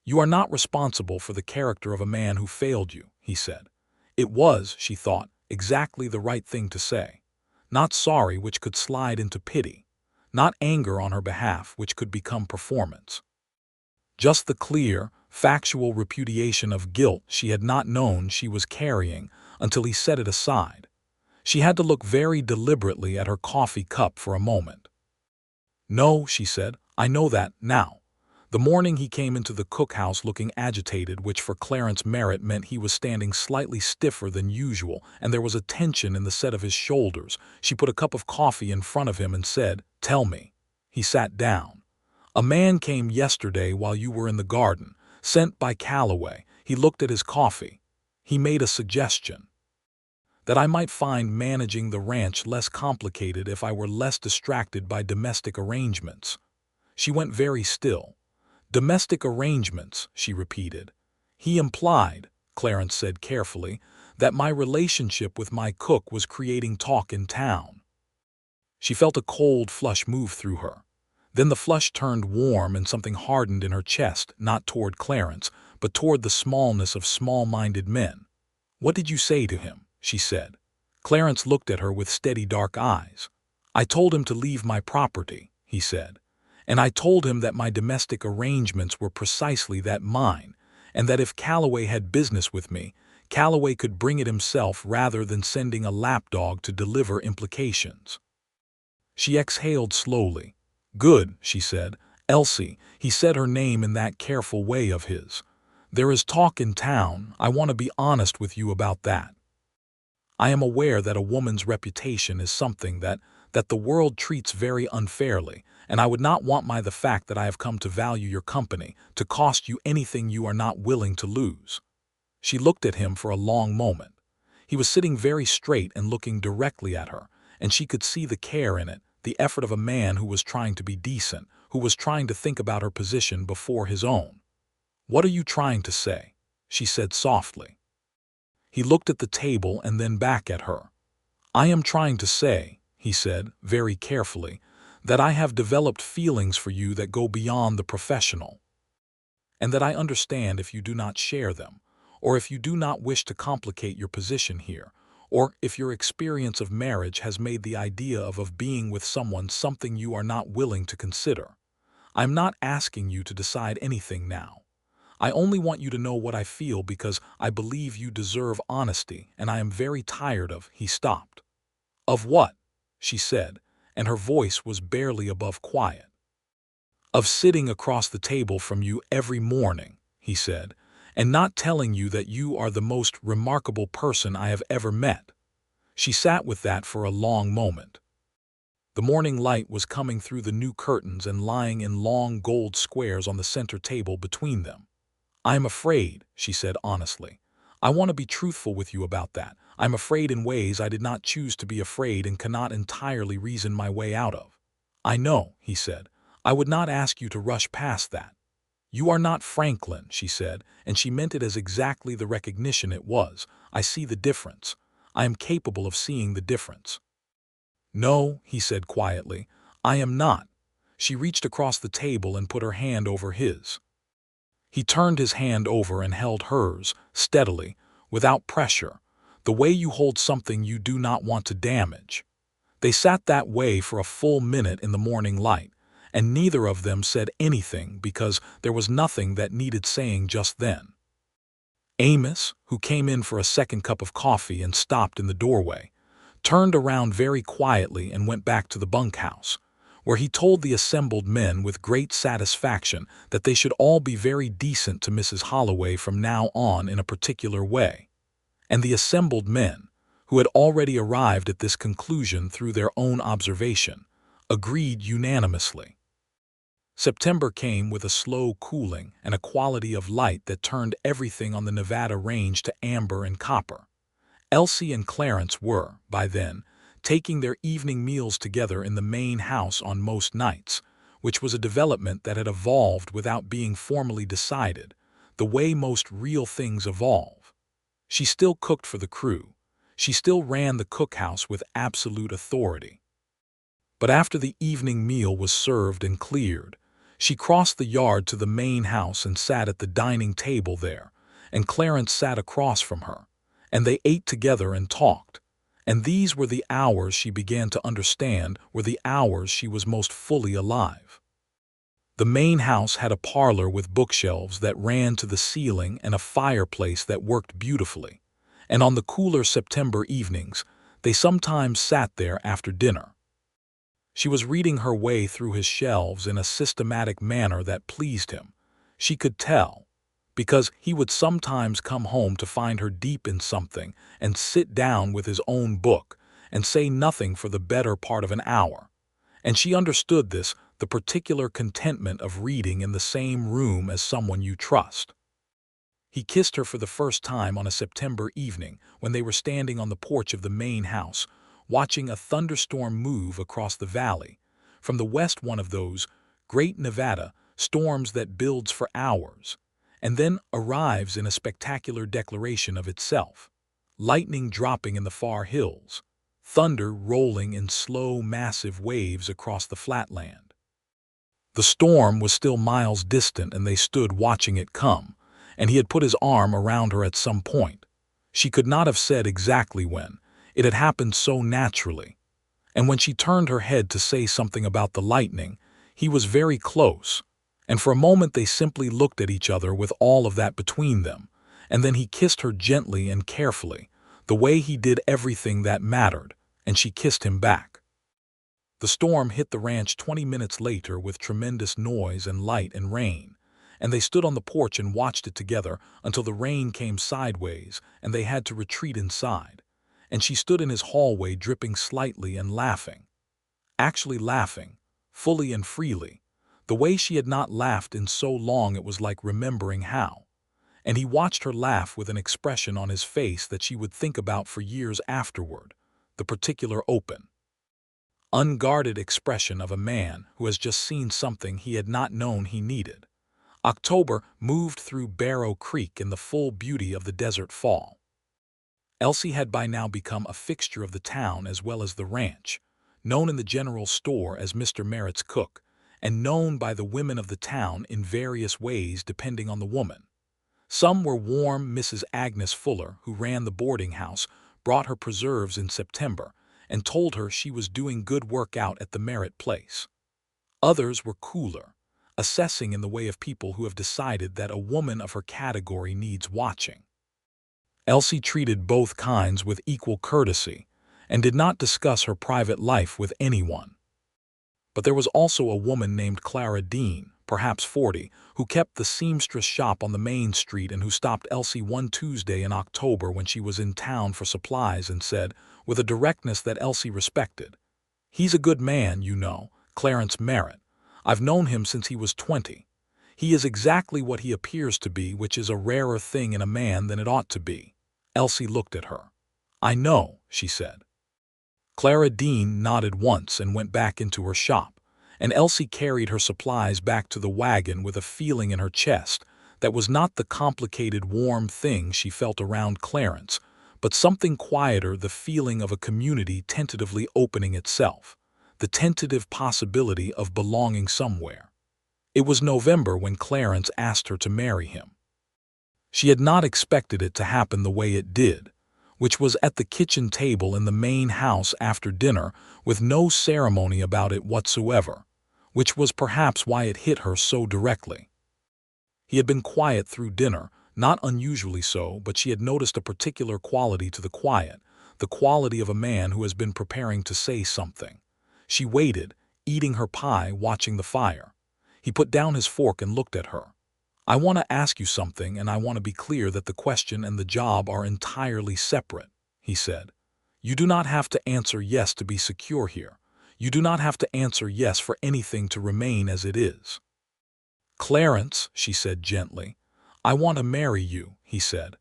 "You are not responsible for the character of a man who failed you," he said. It was, she thought, exactly the right thing to say. Not sorry, which could slide into pity. Not anger on her behalf, which could become performance. Just the clear, factual repudiation of guilt she had not known she was carrying until he set it aside. She had to look very deliberately at her coffee cup for a moment. "No," she said, "I know that now." The morning he came into the cookhouse looking agitated, which for Clarence Merritt meant he was standing slightly stiffer than usual, and there was a tension in the set of his shoulders, she put a cup of coffee in front of him and said, "Tell me." He sat down. "A man came yesterday while you were in the garden, sent by Calloway." He looked at his coffee. "He made a suggestion that I might find managing the ranch less complicated if I were less distracted by domestic arrangements." She went very still. "Domestic arrangements," she repeated. "He implied," Clarence said carefully, "that my relationship with my cook was creating talk in town." She felt a cold flush move through her. Then the flush turned warm and something hardened in her chest, not toward Clarence, but toward the smallness of small-minded men. "What did you say to him?" she said. Clarence looked at her with steady dark eyes. "I told him to leave my property," he said. "And I told him that my domestic arrangements were precisely that, mine, and that if Calloway had business with me, Calloway could bring it himself rather than sending a lapdog to deliver implications." She exhaled slowly. "Good," she said. "Elsie," he said her name in that careful way of his. "There is talk in town. I want to be honest with you about that. I am aware that a woman's reputation is something that the world treats very unfairly, and I would not want the fact that I have come to value your company to cost you anything you are not willing to lose." She looked at him for a long moment. He was sitting very straight and looking directly at her, and she could see the care in it, the effort of a man who was trying to be decent, who was trying to think about her position before his own. "What are you trying to say?" she said softly. He looked at the table and then back at her. "I am trying to say," he said, very carefully, "that I have developed feelings for you that go beyond the professional, and that I understand if you do not share them, or if you do not wish to complicate your position here, or if your experience of marriage has made the idea of being with someone something you are not willing to consider. I'm not asking you to decide anything now. I only want you to know what I feel because I believe you deserve honesty, and I am very tired of—" He stopped. "Of what?" she said, and her voice was barely above quiet. "Of sitting across the table from you every morning," he said, "and not telling you that you are the most remarkable person I have ever met." She sat with that for a long moment. The morning light was coming through the new curtains and lying in long gold squares on the center table between them. "I am afraid," she said honestly. "I want to be truthful with you about that. I'm afraid in ways I did not choose to be afraid and cannot entirely reason my way out of." "I know," he said. "I would not ask you to rush past that." "You are not Franklin," she said, and she meant it as exactly the recognition it was. "I see the difference. I am capable of seeing the difference." "No," he said quietly, "I am not." She reached across the table and put her hand over his. He turned his hand over and held hers, steadily, without pressure, the way you hold something you do not want to damage. They sat that way for a full minute in the morning light, and neither of them said anything because there was nothing that needed saying just then. Amos, who came in for a second cup of coffee and stopped in the doorway, turned around very quietly and went back to the bunkhouse, where he told the assembled men with great satisfaction that they should all be very decent to Mrs. Holloway from now on in a particular way. and the assembled men, who had already arrived at this conclusion through their own observation, agreed unanimously. September came with a slow cooling and a quality of light that turned everything on the Nevada range to amber and copper. Elsie and Clarence were, by then, taking their evening meals together in the main house on most nights, which was a development that had evolved without being formally decided, the way most real things evolve. She still cooked for the crew. She still ran the cookhouse with absolute authority. But after the evening meal was served and cleared, she crossed the yard to the main house and sat at the dining table there, and Clarence sat across from her, and they ate together and talked. And these were the hours she began to understand were the hours she was most fully alive. The main house had a parlor with bookshelves that ran to the ceiling and a fireplace that worked beautifully, and on the cooler September evenings, they sometimes sat there after dinner. She was reading her way through his shelves in a systematic manner that pleased him. She could tell, because he would sometimes come home to find her deep in something and sit down with his own book and say nothing for the better part of an hour. And she understood this, the particular contentment of reading in the same room as someone you trust. He kissed her for the first time on a September evening when they were standing on the porch of the main house, watching a thunderstorm move across the valley. From the west, one of those great Nevada storms that builds for hours, and then arrives in a spectacular declaration of itself. Lightning dropping in the far hills, thunder rolling in slow, massive waves across the flatland. The storm was still miles distant, and they stood watching it come, and he had put his arm around her at some point. She could not have said exactly when. It had happened so naturally. And when she turned her head to say something about the lightning, he was very close, and for a moment they simply looked at each other with all of that between them, and then he kissed her gently and carefully, the way he did everything that mattered, and she kissed him back. The storm hit the ranch 20 minutes later with tremendous noise and light and rain, and they stood on the porch and watched it together until the rain came sideways and they had to retreat inside. And she stood in his hallway dripping slightly and laughing. Actually laughing, fully and freely, the way she had not laughed in so long it was like remembering how. And he watched her laugh with an expression on his face that she would think about for years afterward, the particular open, unguarded expression of a man who has just seen something he had not known he needed. October moved through Barrow Creek in the full beauty of the desert fall. Elsie had by now become a fixture of the town as well as the ranch, known in the general store as Mr. Merritt's cook, and known by the women of the town in various ways depending on the woman. Some were warm Mrs. Agnes Fuller, who ran the boarding house, brought her preserves in September, and told her she was doing good work out at the Merritt place. Others were cooler, assessing in the way of people who have decided that a woman of her category needs watching. Elsie treated both kinds with equal courtesy and did not discuss her private life with anyone. But there was also a woman named Clara Dean, perhaps 40, who kept the seamstress shop on the main street and who stopped Elsie one Tuesday in October when she was in town for supplies and said, with a directness that Elsie respected, "He's a good man, you know, Clarence Merritt. I've known him since he was 20. He is exactly what he appears to be, which is a rarer thing in a man than it ought to be." Elsie looked at her. "I know," she said. Clara Dean nodded once and went back into her shop, and Elsie carried her supplies back to the wagon with a feeling in her chest that was not the complicated warm thing she felt around Clarence, but something quieter, the feeling of a community tentatively opening itself, the tentative possibility of belonging somewhere. It was November when Clarence asked her to marry him. She had not expected it to happen the way it did, which was at the kitchen table in the main house after dinner with no ceremony about it whatsoever, which was perhaps why it hit her so directly. He had been quiet through dinner, not unusually so, but she had noticed a particular quality to the quiet, the quality of a man who has been preparing to say something. She waited, eating her pie, watching the fire. He put down his fork and looked at her. I want to ask you something, and I want to be clear that the question and the job are entirely separate," he said. "You do not have to answer yes to be secure here. You do not have to answer yes for anything to remain as it is." "Clarence," she said gently, "I want to marry you," he said.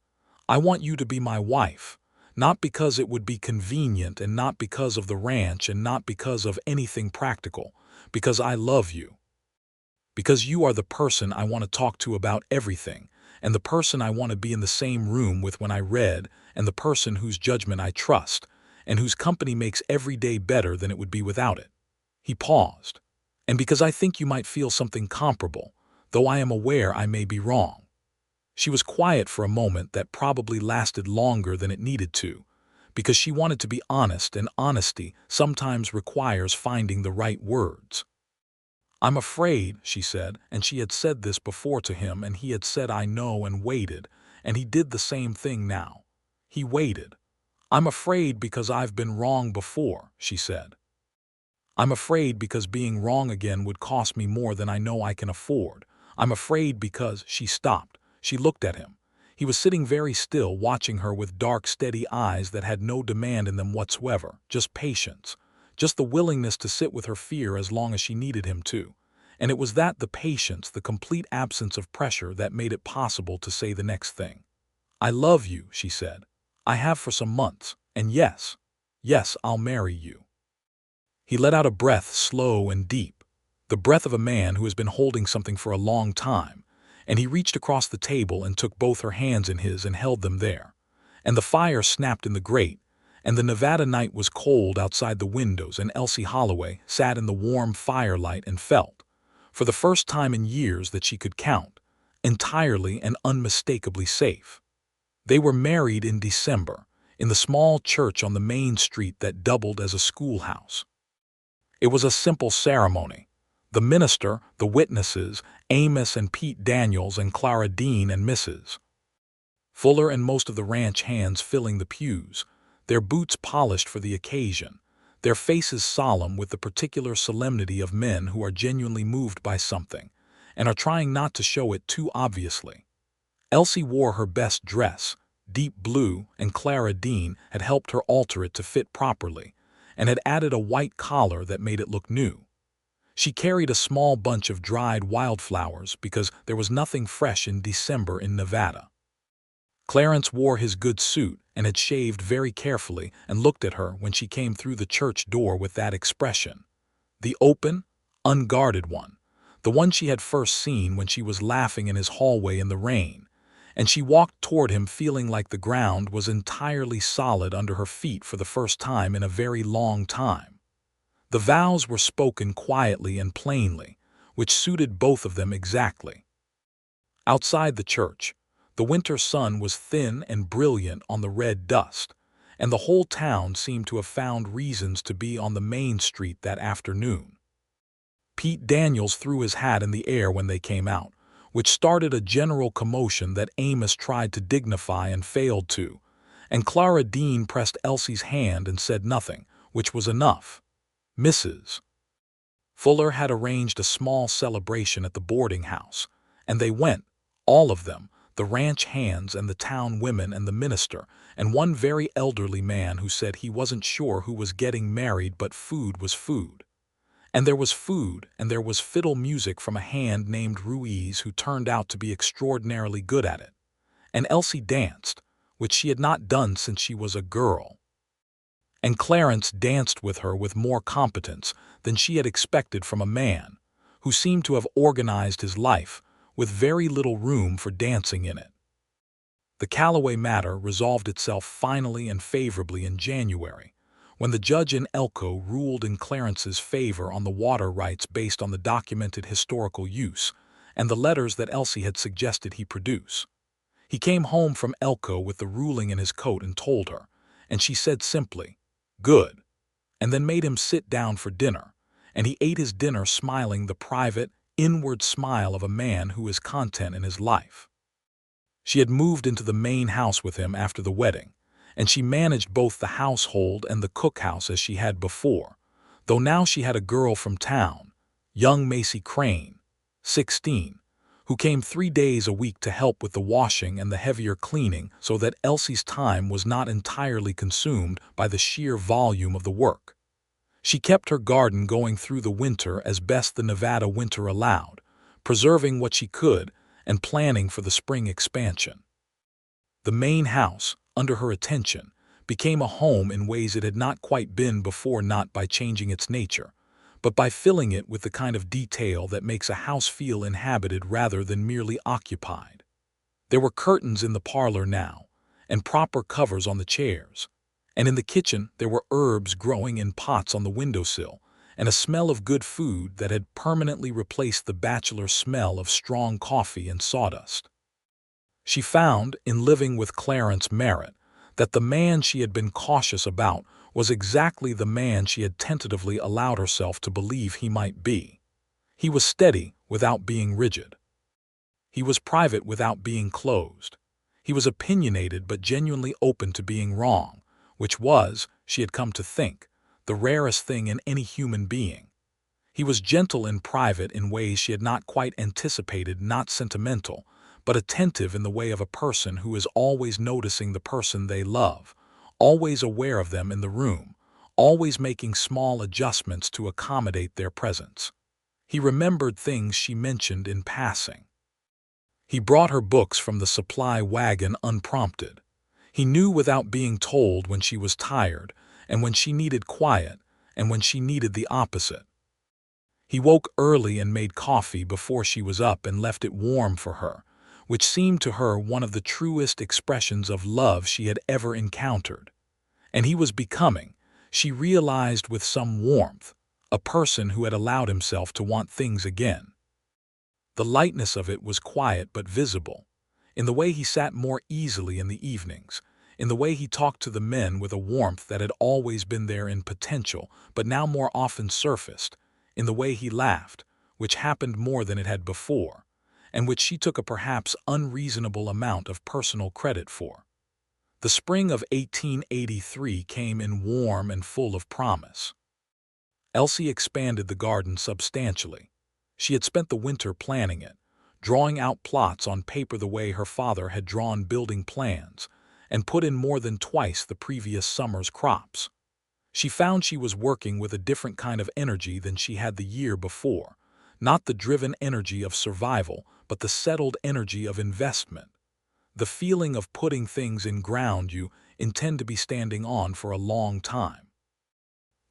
"I want you to be my wife, not because it would be convenient and not because of the ranch and not because of anything practical, because I love you. Because you are the person I want to talk to about everything, and the person I want to be in the same room with when I read, and the person whose judgment I trust, and whose company makes every day better than it would be without it." He paused. "And because I think you might feel something comparable, though I am aware I may be wrong." She was quiet for a moment that probably lasted longer than it needed to, because she wanted to be honest, and honesty sometimes requires finding the right words. "I'm afraid," she said, and she had said this before to him, and he had said "I know" and waited, and he did the same thing now. He waited. "I'm afraid because I've been wrong before," she said. "I'm afraid because being wrong again would cost me more than I know I can afford. I'm afraid because—" She stopped. She looked at him. He was sitting very still, watching her with dark, steady eyes that had no demand in them whatsoever, just patience. Just the willingness to sit with her fear as long as she needed him to. And it was the patience, the complete absence of pressure that made it possible to say the next thing. "I love you," she said. "I have for some months, and yes, I'll marry you." He let out a breath, slow and deep, the breath of a man who has been holding something for a long time, and he reached across the table and took both her hands in his and held them there. And the fire snapped in the grate, and the Nevada night was cold outside the windows, and Elsie Holloway sat in the warm firelight and felt, for the first time in years that she could count, entirely and unmistakably safe. They were married in December, in the small church on the main street that doubled as a schoolhouse. It was a simple ceremony. The minister, the witnesses, Amos and Pete Daniels and Clara Dean and Mrs. Fuller and most of the ranch hands filling the pews, their boots polished for the occasion, their faces solemn with the particular solemnity of men who are genuinely moved by something, and are trying not to show it too obviously. Elsie wore her best dress, deep blue, and Clara Dean had helped her alter it to fit properly, and had added a white collar that made it look new. She carried a small bunch of dried wildflowers because there was nothing fresh in December in Nevada. Clarence wore his good suit and had shaved very carefully and looked at her when she came through the church door with that expression. The open, unguarded one. The one she had first seen when she was laughing in his hallway in the rain. And she walked toward him feeling like the ground was entirely solid under her feet for the first time in a very long time. The vows were spoken quietly and plainly, which suited both of them exactly. Outside the church, the winter sun was thin and brilliant on the red dust, and the whole town seemed to have found reasons to be on the main street that afternoon. Pete Daniels threw his hat in the air when they came out, which started a general commotion that Amos tried to dignify and failed to, and Clara Dean pressed Elsie's hand and said nothing, which was enough. Mrs. Fuller had arranged a small celebration at the boarding house, and they went, all of them, the ranch hands and the town women and the minister, and one very elderly man who said he wasn't sure who was getting married, but food was food. And there was food, and there was fiddle music from a hand named Ruiz who turned out to be extraordinarily good at it. And Elsie danced, which she had not done since she was a girl. And Clarence danced with her with more competence than she had expected from a man, who seemed to have organized his life with very little room for dancing in it. The Callaway matter resolved itself finally and favorably in January, when the judge in Elko ruled in Clarence's favor on the water rights based on the documented historical use and the letters that Elsie had suggested he produce. He came home from Elko with the ruling in his coat and told her, and she said simply, "Good," and then made him sit down for dinner, and he ate his dinner smiling the private, inward smile of a man who is content in his life. She had moved into the main house with him after the wedding, and she managed both the household and the cookhouse as she had before, though now she had a girl from town, young Macy Crane, 16, who came 3 days a week to help with the washing and the heavier cleaning so that Elsie's time was not entirely consumed by the sheer volume of the work. She kept her garden going through the winter as best the Nevada winter allowed, preserving what she could and planning for the spring expansion. The main house, under her attention, became a home in ways it had not quite been before, not by changing its nature, but by filling it with the kind of detail that makes a house feel inhabited rather than merely occupied. There were curtains in the parlor now, and proper covers on the chairs, and in the kitchen there were herbs growing in pots on the windowsill, and a smell of good food that had permanently replaced the bachelor smell of strong coffee and sawdust. She found, in living with Clarence Merritt, that the man she had been cautious about was exactly the man she had tentatively allowed herself to believe he might be. He was steady without being rigid. He was private without being closed. He was opinionated but genuinely open to being wrong, which was, she had come to think, the rarest thing in any human being. He was gentle in private in ways she had not quite anticipated, not sentimental, but attentive in the way of a person who is always noticing the person they love, always aware of them in the room, always making small adjustments to accommodate their presence. He remembered things she mentioned in passing. He brought her books from the supply wagon unprompted. He knew without being told when she was tired, and when she needed quiet, and when she needed the opposite. He woke early and made coffee before she was up and left it warm for her, which seemed to her one of the truest expressions of love she had ever encountered. And he was becoming, she realized with some warmth, a person who had allowed himself to want things again. The lightness of it was quiet but visible, in the way he sat more easily in the evenings, in the way he talked to the men with a warmth that had always been there in potential but now more often surfaced, in the way he laughed, which happened more than it had before, and which she took a perhaps unreasonable amount of personal credit for. The spring of 1883 came in warm and full of promise. Elsie expanded the garden substantially. She had spent the winter planning it, drawing out plots on paper the way her father had drawn building plans, and put in more than twice the previous summer's crops. She found she was working with a different kind of energy than she had the year before, not the driven energy of survival, but the settled energy of investment, the feeling of putting things in ground you intend to be standing on for a long time.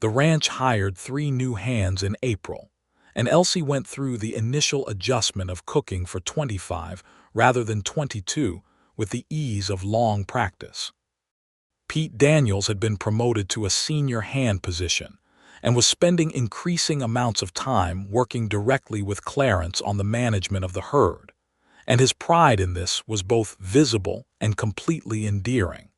The ranch hired 3 new hands in April, and Elsie went through the initial adjustment of cooking for 25 rather than 22 with the ease of long practice. Pete Daniels had been promoted to a senior hand position and was spending increasing amounts of time working directly with Clarence on the management of the herd, and his pride in this was both visible and completely endearing.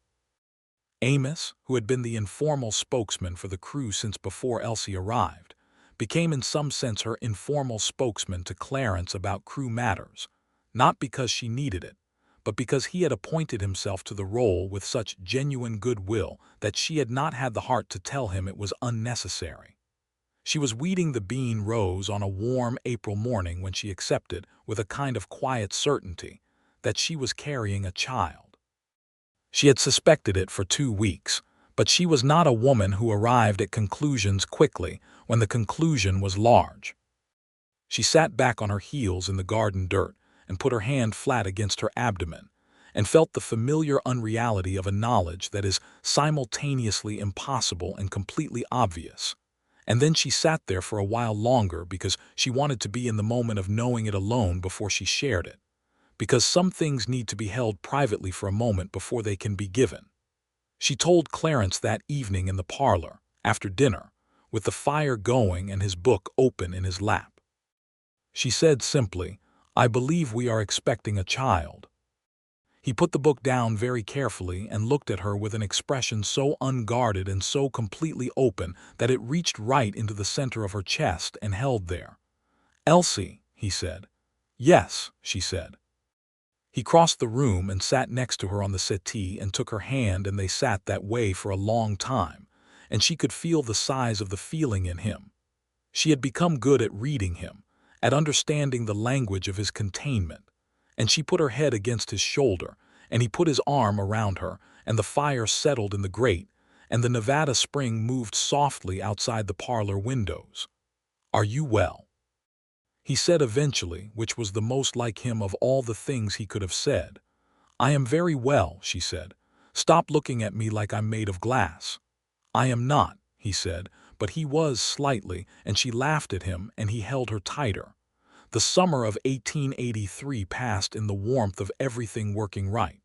Amos, who had been the informal spokesman for the crew since before Elsie arrived, became in some sense her informal spokesman to Clarence about crew matters, not because she needed it, but because he had appointed himself to the role with such genuine goodwill that she had not had the heart to tell him it was unnecessary. She was weeding the bean rows on a warm April morning when she accepted, with a kind of quiet certainty, that she was carrying a child. She had suspected it for 2 weeks, but she was not a woman who arrived at conclusions quickly when the conclusion was large. She sat back on her heels in the garden dirt and put her hand flat against her abdomen, and felt the familiar unreality of a knowledge that is simultaneously impossible and completely obvious. And then she sat there for a while longer because she wanted to be in the moment of knowing it alone before she shared it, because some things need to be held privately for a moment before they can be given. She told Clarence that evening in the parlor, after dinner, with the fire going and his book open in his lap. She said simply, "I believe we are expecting a child." He put the book down very carefully and looked at her with an expression so unguarded and so completely open that it reached right into the center of her chest and held there. "Elsie," he said. "Yes," she said. He crossed the room and sat next to her on the settee and took her hand, and they sat that way for a long time, and she could feel the size of the feeling in him. She had become good at reading him, at understanding the language of his containment, and she put her head against his shoulder, and he put his arm around her, and the fire settled in the grate, and the Nevada spring moved softly outside the parlor windows. "Are you well?" he said eventually, which was the most like him of all the things he could have said. "I am very well," she said. "Stop looking at me like I'm made of glass." "I am not," he said, but he was slightly, and she laughed at him, and he held her tighter. The summer of 1883 passed in the warmth of everything working right.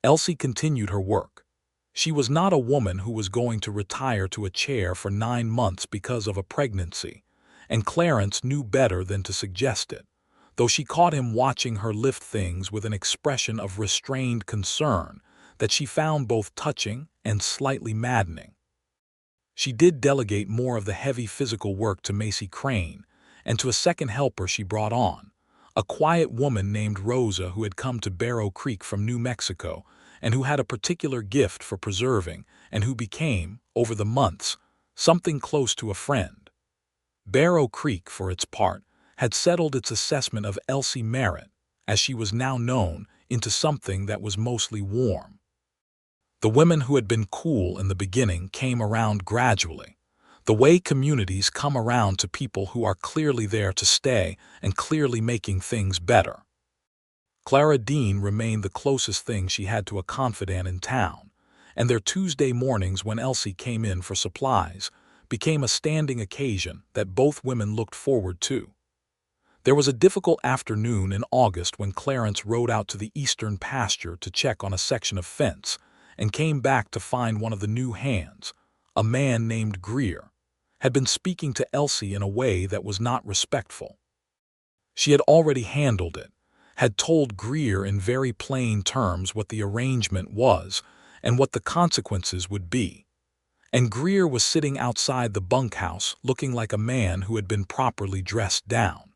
Elsie continued her work. She was not a woman who was going to retire to a chair for 9 months because of a pregnancy, and Clarence knew better than to suggest it, though she caught him watching her lift things with an expression of restrained concern that she found both touching and slightly maddening. She did delegate more of the heavy physical work to Macy Crane, and to a second helper she brought on, a quiet woman named Rosa who had come to Barrow Creek from New Mexico and who had a particular gift for preserving and who became, over the months, something close to a friend. Barrow Creek, for its part, had settled its assessment of Elsie Merritt, as she was now known, into something that was mostly warm. The women who had been cool in the beginning came around gradually, the way communities come around to people who are clearly there to stay and clearly making things better. Clara Dean remained the closest thing she had to a confidant in town, and their Tuesday mornings when Elsie came in for supplies became a standing occasion that both women looked forward to. There was a difficult afternoon in August when Clarence rode out to the eastern pasture to check on a section of fence and came back to find one of the new hands, a man named Greer, had been speaking to Elsie in a way that was not respectful. She had already handled it, had told Greer in very plain terms what the arrangement was and what the consequences would be, and Greer was sitting outside the bunkhouse looking like a man who had been properly dressed down.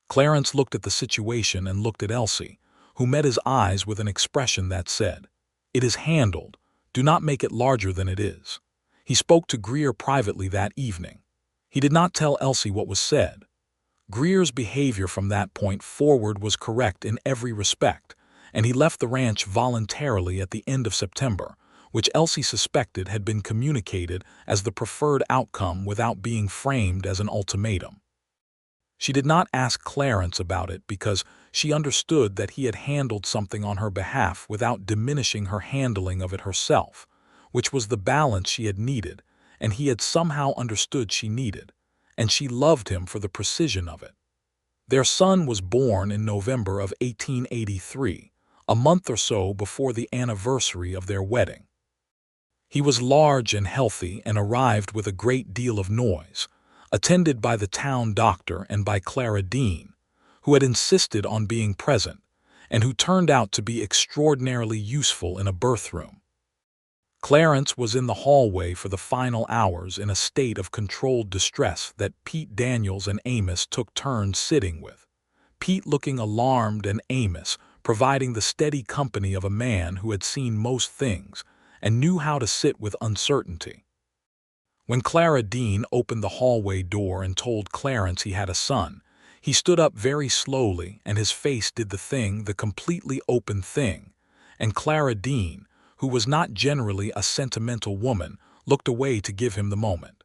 Clarence looked at the situation and looked at Elsie, who met his eyes with an expression that said, "It is handled. Do not make it larger than it is." He spoke to Greer privately that evening. He did not tell Elsie what was said. Greer's behavior from that point forward was correct in every respect, and he left the ranch voluntarily at the end of September, which Elsie suspected had been communicated as the preferred outcome without being framed as an ultimatum. She did not ask Clarence about it because she understood that he had handled something on her behalf without diminishing her handling of it herself, which was the balance she had needed, and he had somehow understood she needed, and she loved him for the precision of it. Their son was born in November of 1883, a month or so before the anniversary of their wedding. He was large and healthy and arrived with a great deal of noise, attended by the town doctor and by Clara Dean, who had insisted on being present and who turned out to be extraordinarily useful in a birth room. Clarence was in the hallway for the final hours in a state of controlled distress that Pete Daniels and Amos took turns sitting with, Pete looking alarmed and Amos providing the steady company of a man who had seen most things and knew how to sit with uncertainty. When Clara Dean opened the hallway door and told Clarence he had a son, he stood up very slowly and his face did the completely open thing, and Clara Dean, who was not generally a sentimental woman, looked away to give him the moment.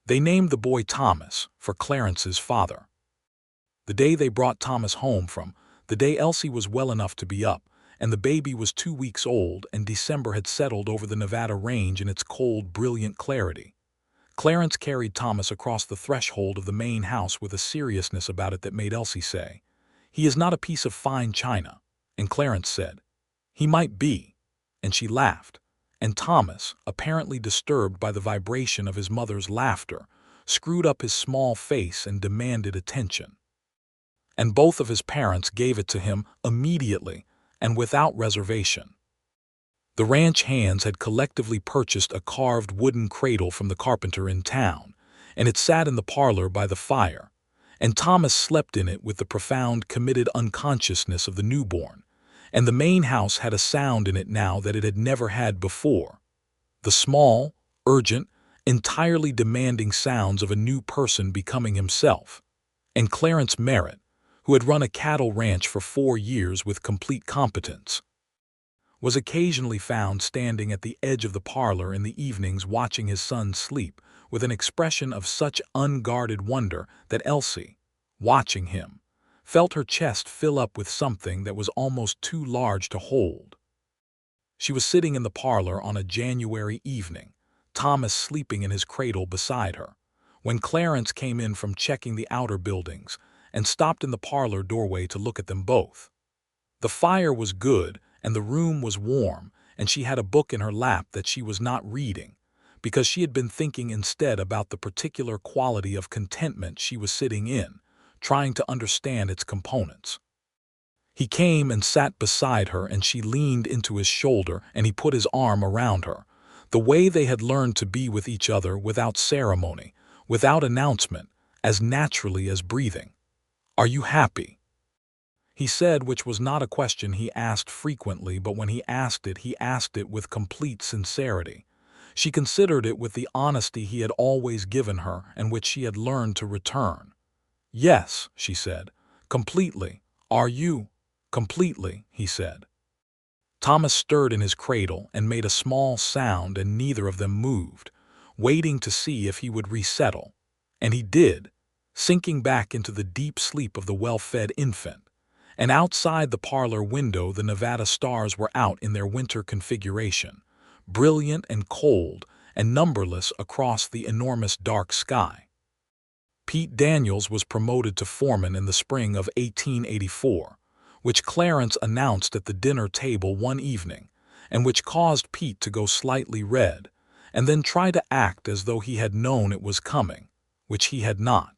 They named the boy Thomas, for Clarence's father. The day they brought Thomas home from, the day Elsie was well enough to be up, and the baby was 2 weeks old and December had settled over the Nevada range in its cold, brilliant clarity. Clarence carried Thomas across the threshold of the main house with a seriousness about it that made Elsie say, "He is not a piece of fine china," and Clarence said, "He might be," and she laughed, and Thomas, apparently disturbed by the vibration of his mother's laughter, screwed up his small face and demanded attention. And both of his parents gave it to him immediately and without reservation. The ranch hands had collectively purchased a carved wooden cradle from the carpenter in town, and it sat in the parlor by the fire, and Thomas slept in it with the profound, committed unconsciousness of the newborn, and the main house had a sound in it now that it had never had before. The small, urgent, entirely demanding sounds of a new person becoming himself. and Clarence Merritt, who had run a cattle ranch for 4 years with complete competence, was occasionally found standing at the edge of the parlor in the evenings watching his son sleep with an expression of such unguarded wonder that Elsie, watching him, felt her chest fill up with something that was almost too large to hold. She was sitting in the parlor on a January evening, Thomas sleeping in his cradle beside her, when Clarence came in from checking the outer buildings and stopped in the parlor doorway to look at them both. The fire was good and the room was warm, and she had a book in her lap that she was not reading, because she had been thinking instead about the particular quality of contentment she was sitting in, trying to understand its components. He came and sat beside her, and she leaned into his shoulder and he put his arm around her, the way they had learned to be with each other without ceremony, without announcement, as naturally as breathing. "Are you happy?" he said, which was not a question he asked frequently, but when he asked it with complete sincerity. She considered it with the honesty he had always given her and which she had learned to return. "Yes," she said, "completely." "Are you?" "Completely," he said. Thomas stirred in his cradle and made a small sound, and neither of them moved, waiting to see if he would resettle. And he did, sinking back into the deep sleep of the well-fed infant. And outside the parlor window the Nevada stars were out in their winter configuration, brilliant and cold and numberless across the enormous dark sky. Pete Daniels was promoted to foreman in the spring of 1884, which Clarence announced at the dinner table one evening, and which caused Pete to go slightly red, and then try to act as though he had known it was coming, which he had not.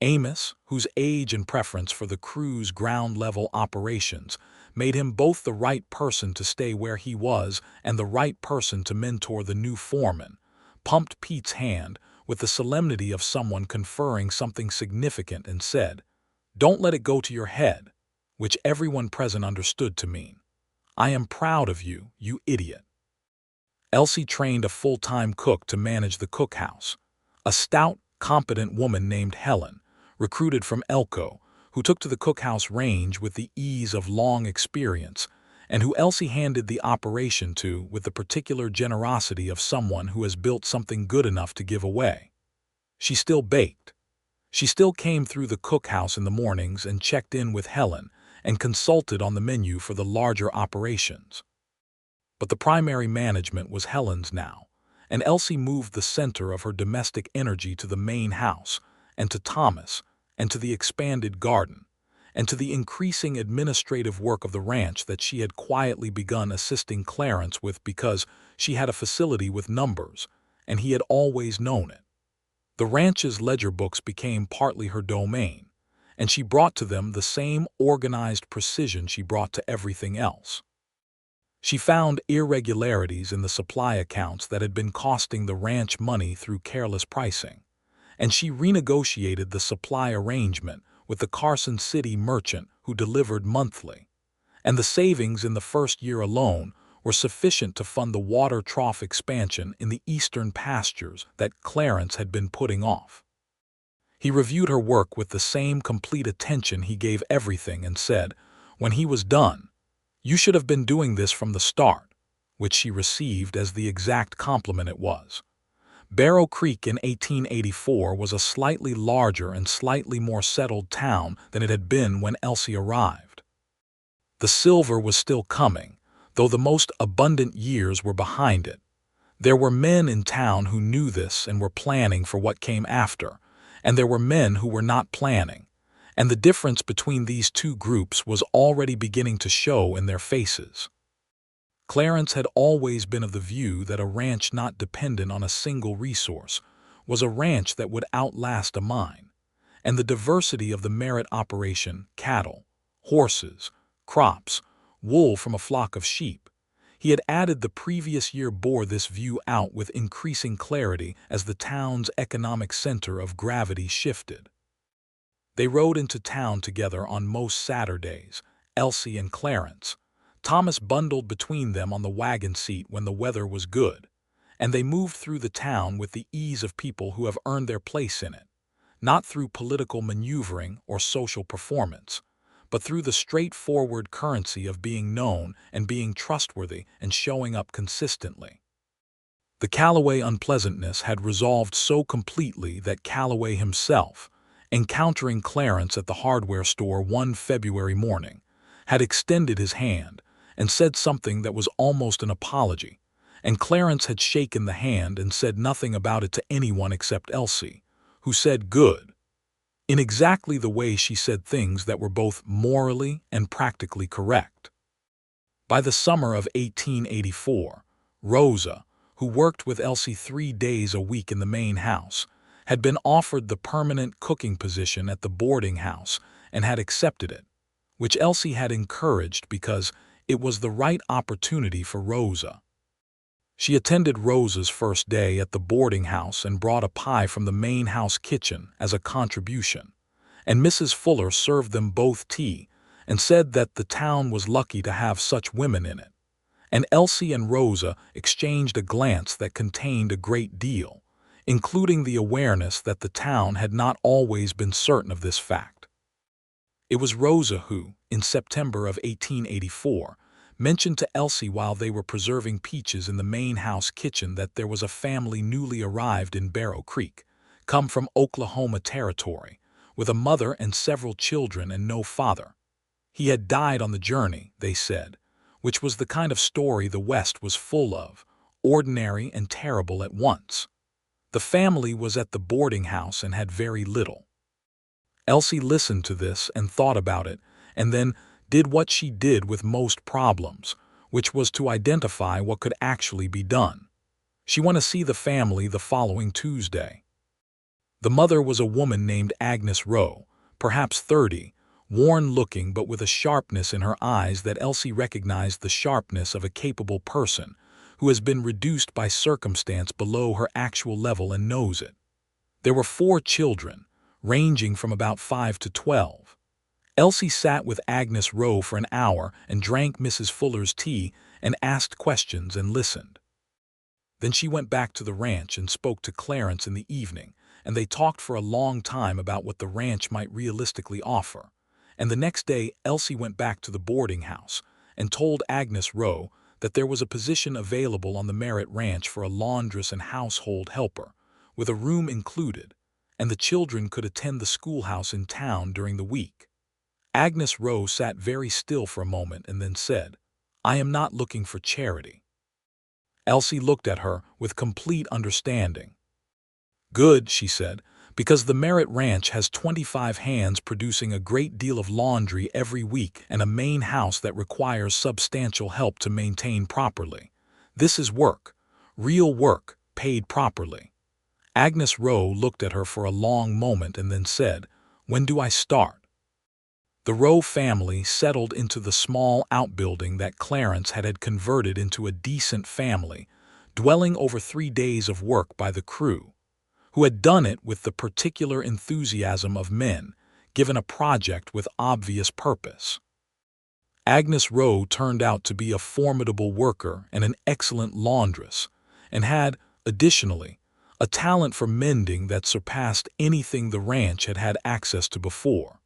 Amos, whose age and preference for the crew's ground-level operations made him both the right person to stay where he was and the right person to mentor the new foreman, pumped Pete's hand with the solemnity of someone conferring something significant and said, "Don't let it go to your head," which everyone present understood to mean, "I am proud of you, you idiot." Elsie trained a full-time cook to manage the cookhouse, a stout, competent woman named Helen, recruited from Elko, who took to the cookhouse range with the ease of long experience, and who Elsie handed the operation to with the particular generosity of someone who has built something good enough to give away. She still baked. She still came through the cookhouse in the mornings and checked in with Helen and consulted on the menu for the larger operations. But the primary management was Helen's now, and Elsie moved the center of her domestic energy to the main house, and to Thomas, and to the expanded garden, and to the increasing administrative work of the ranch that she had quietly begun assisting Clarence with because she had a facility with numbers, and he had always known it. The ranch's ledger books became partly her domain, and she brought to them the same organized precision she brought to everything else. She found irregularities in the supply accounts that had been costing the ranch money through careless pricing, and she renegotiated the supply arrangement with the Carson City merchant who delivered monthly, and the savings in the first year alone were sufficient to fund the water trough expansion in the eastern pastures that Clarence had been putting off. He reviewed her work with the same complete attention he gave everything and said, when he was done, "You should have been doing this from the start," which she received as the exact compliment it was. Barrow Creek in 1884 was a slightly larger and slightly more settled town than it had been when Elsie arrived. The silver was still coming, though the most abundant years were behind it. There were men in town who knew this and were planning for what came after, and there were men who were not planning, and the difference between these two groups was already beginning to show in their faces. Clarence had always been of the view that a ranch not dependent on a single resource was a ranch that would outlast a mine, and the diversity of the Merritt operation, cattle, horses, crops, wool from a flock of sheep, he had added the previous year bore this view out with increasing clarity as the town's economic center of gravity shifted. They rode into town together on most Saturdays, Elsie and Clarence, Thomas bundled between them on the wagon seat when the weather was good, and they moved through the town with the ease of people who have earned their place in it, not through political maneuvering or social performance, but through the straightforward currency of being known and being trustworthy and showing up consistently. The Calloway unpleasantness had resolved so completely that Calloway himself, encountering Clarence at the hardware store one February morning, had extended his hand and said something that was almost an apology, and Clarence had shaken the hand and said nothing about it to anyone except Elsie, who said good, in exactly the way she said things that were both morally and practically correct. By the summer of 1884, Rosa, who worked with Elsie 3 days a week in the main house, had been offered the permanent cooking position at the boarding house and had accepted it, which Elsie had encouraged because it was the right opportunity for Rosa. She attended Rosa's first day at the boarding house and brought a pie from the main house kitchen as a contribution, and Mrs. Fuller served them both tea and said that the town was lucky to have such women in it. And Elsie and Rosa exchanged a glance that contained a great deal, including the awareness that the town had not always been certain of this fact. It was Rosa who, in September of 1884, mentioned to Elsie while they were preserving peaches in the main house kitchen that there was a family newly arrived in Barrow Creek, come from Oklahoma Territory, with a mother and several children and no father. He had died on the journey, they said, which was the kind of story the West was full of, ordinary and terrible at once. The family was at the boarding house and had very little. Elsie listened to this and thought about it, and then did what she did with most problems, which was to identify what could actually be done. She went to see the family the following Tuesday. The mother was a woman named Agnes Rowe, perhaps 30, worn-looking but with a sharpness in her eyes that Elsie recognized the sharpness of a capable person who has been reduced by circumstance below her actual level and knows it. There were 4 children, ranging from about 5 to 12. Elsie sat with Agnes Rowe for an hour and drank Mrs. Fuller's tea and asked questions and listened. Then she went back to the ranch and spoke to Clarence in the evening, and they talked for a long time about what the ranch might realistically offer. And the next day Elsie went back to the boarding house and told Agnes Rowe that there was a position available on the Merritt Ranch for a laundress and household helper, with a room included, and the children could attend the schoolhouse in town during the week. Agnes Rowe sat very still for a moment and then said, "I am not looking for charity." Elsie looked at her with complete understanding. "Good," she said, "because the Merritt Ranch has 25 hands producing a great deal of laundry every week and a main house that requires substantial help to maintain properly. This is work, real work, paid properly." Agnes Rowe looked at her for a long moment and then said, "When do I start?" The Rowe family settled into the small outbuilding that Clarence had converted into a decent family, dwelling over 3 days of work by the crew, who had done it with the particular enthusiasm of men, given a project with obvious purpose. Agnes Rowe turned out to be a formidable worker and an excellent laundress, and had, additionally, a talent for mending that surpassed anything the ranch had had access to before.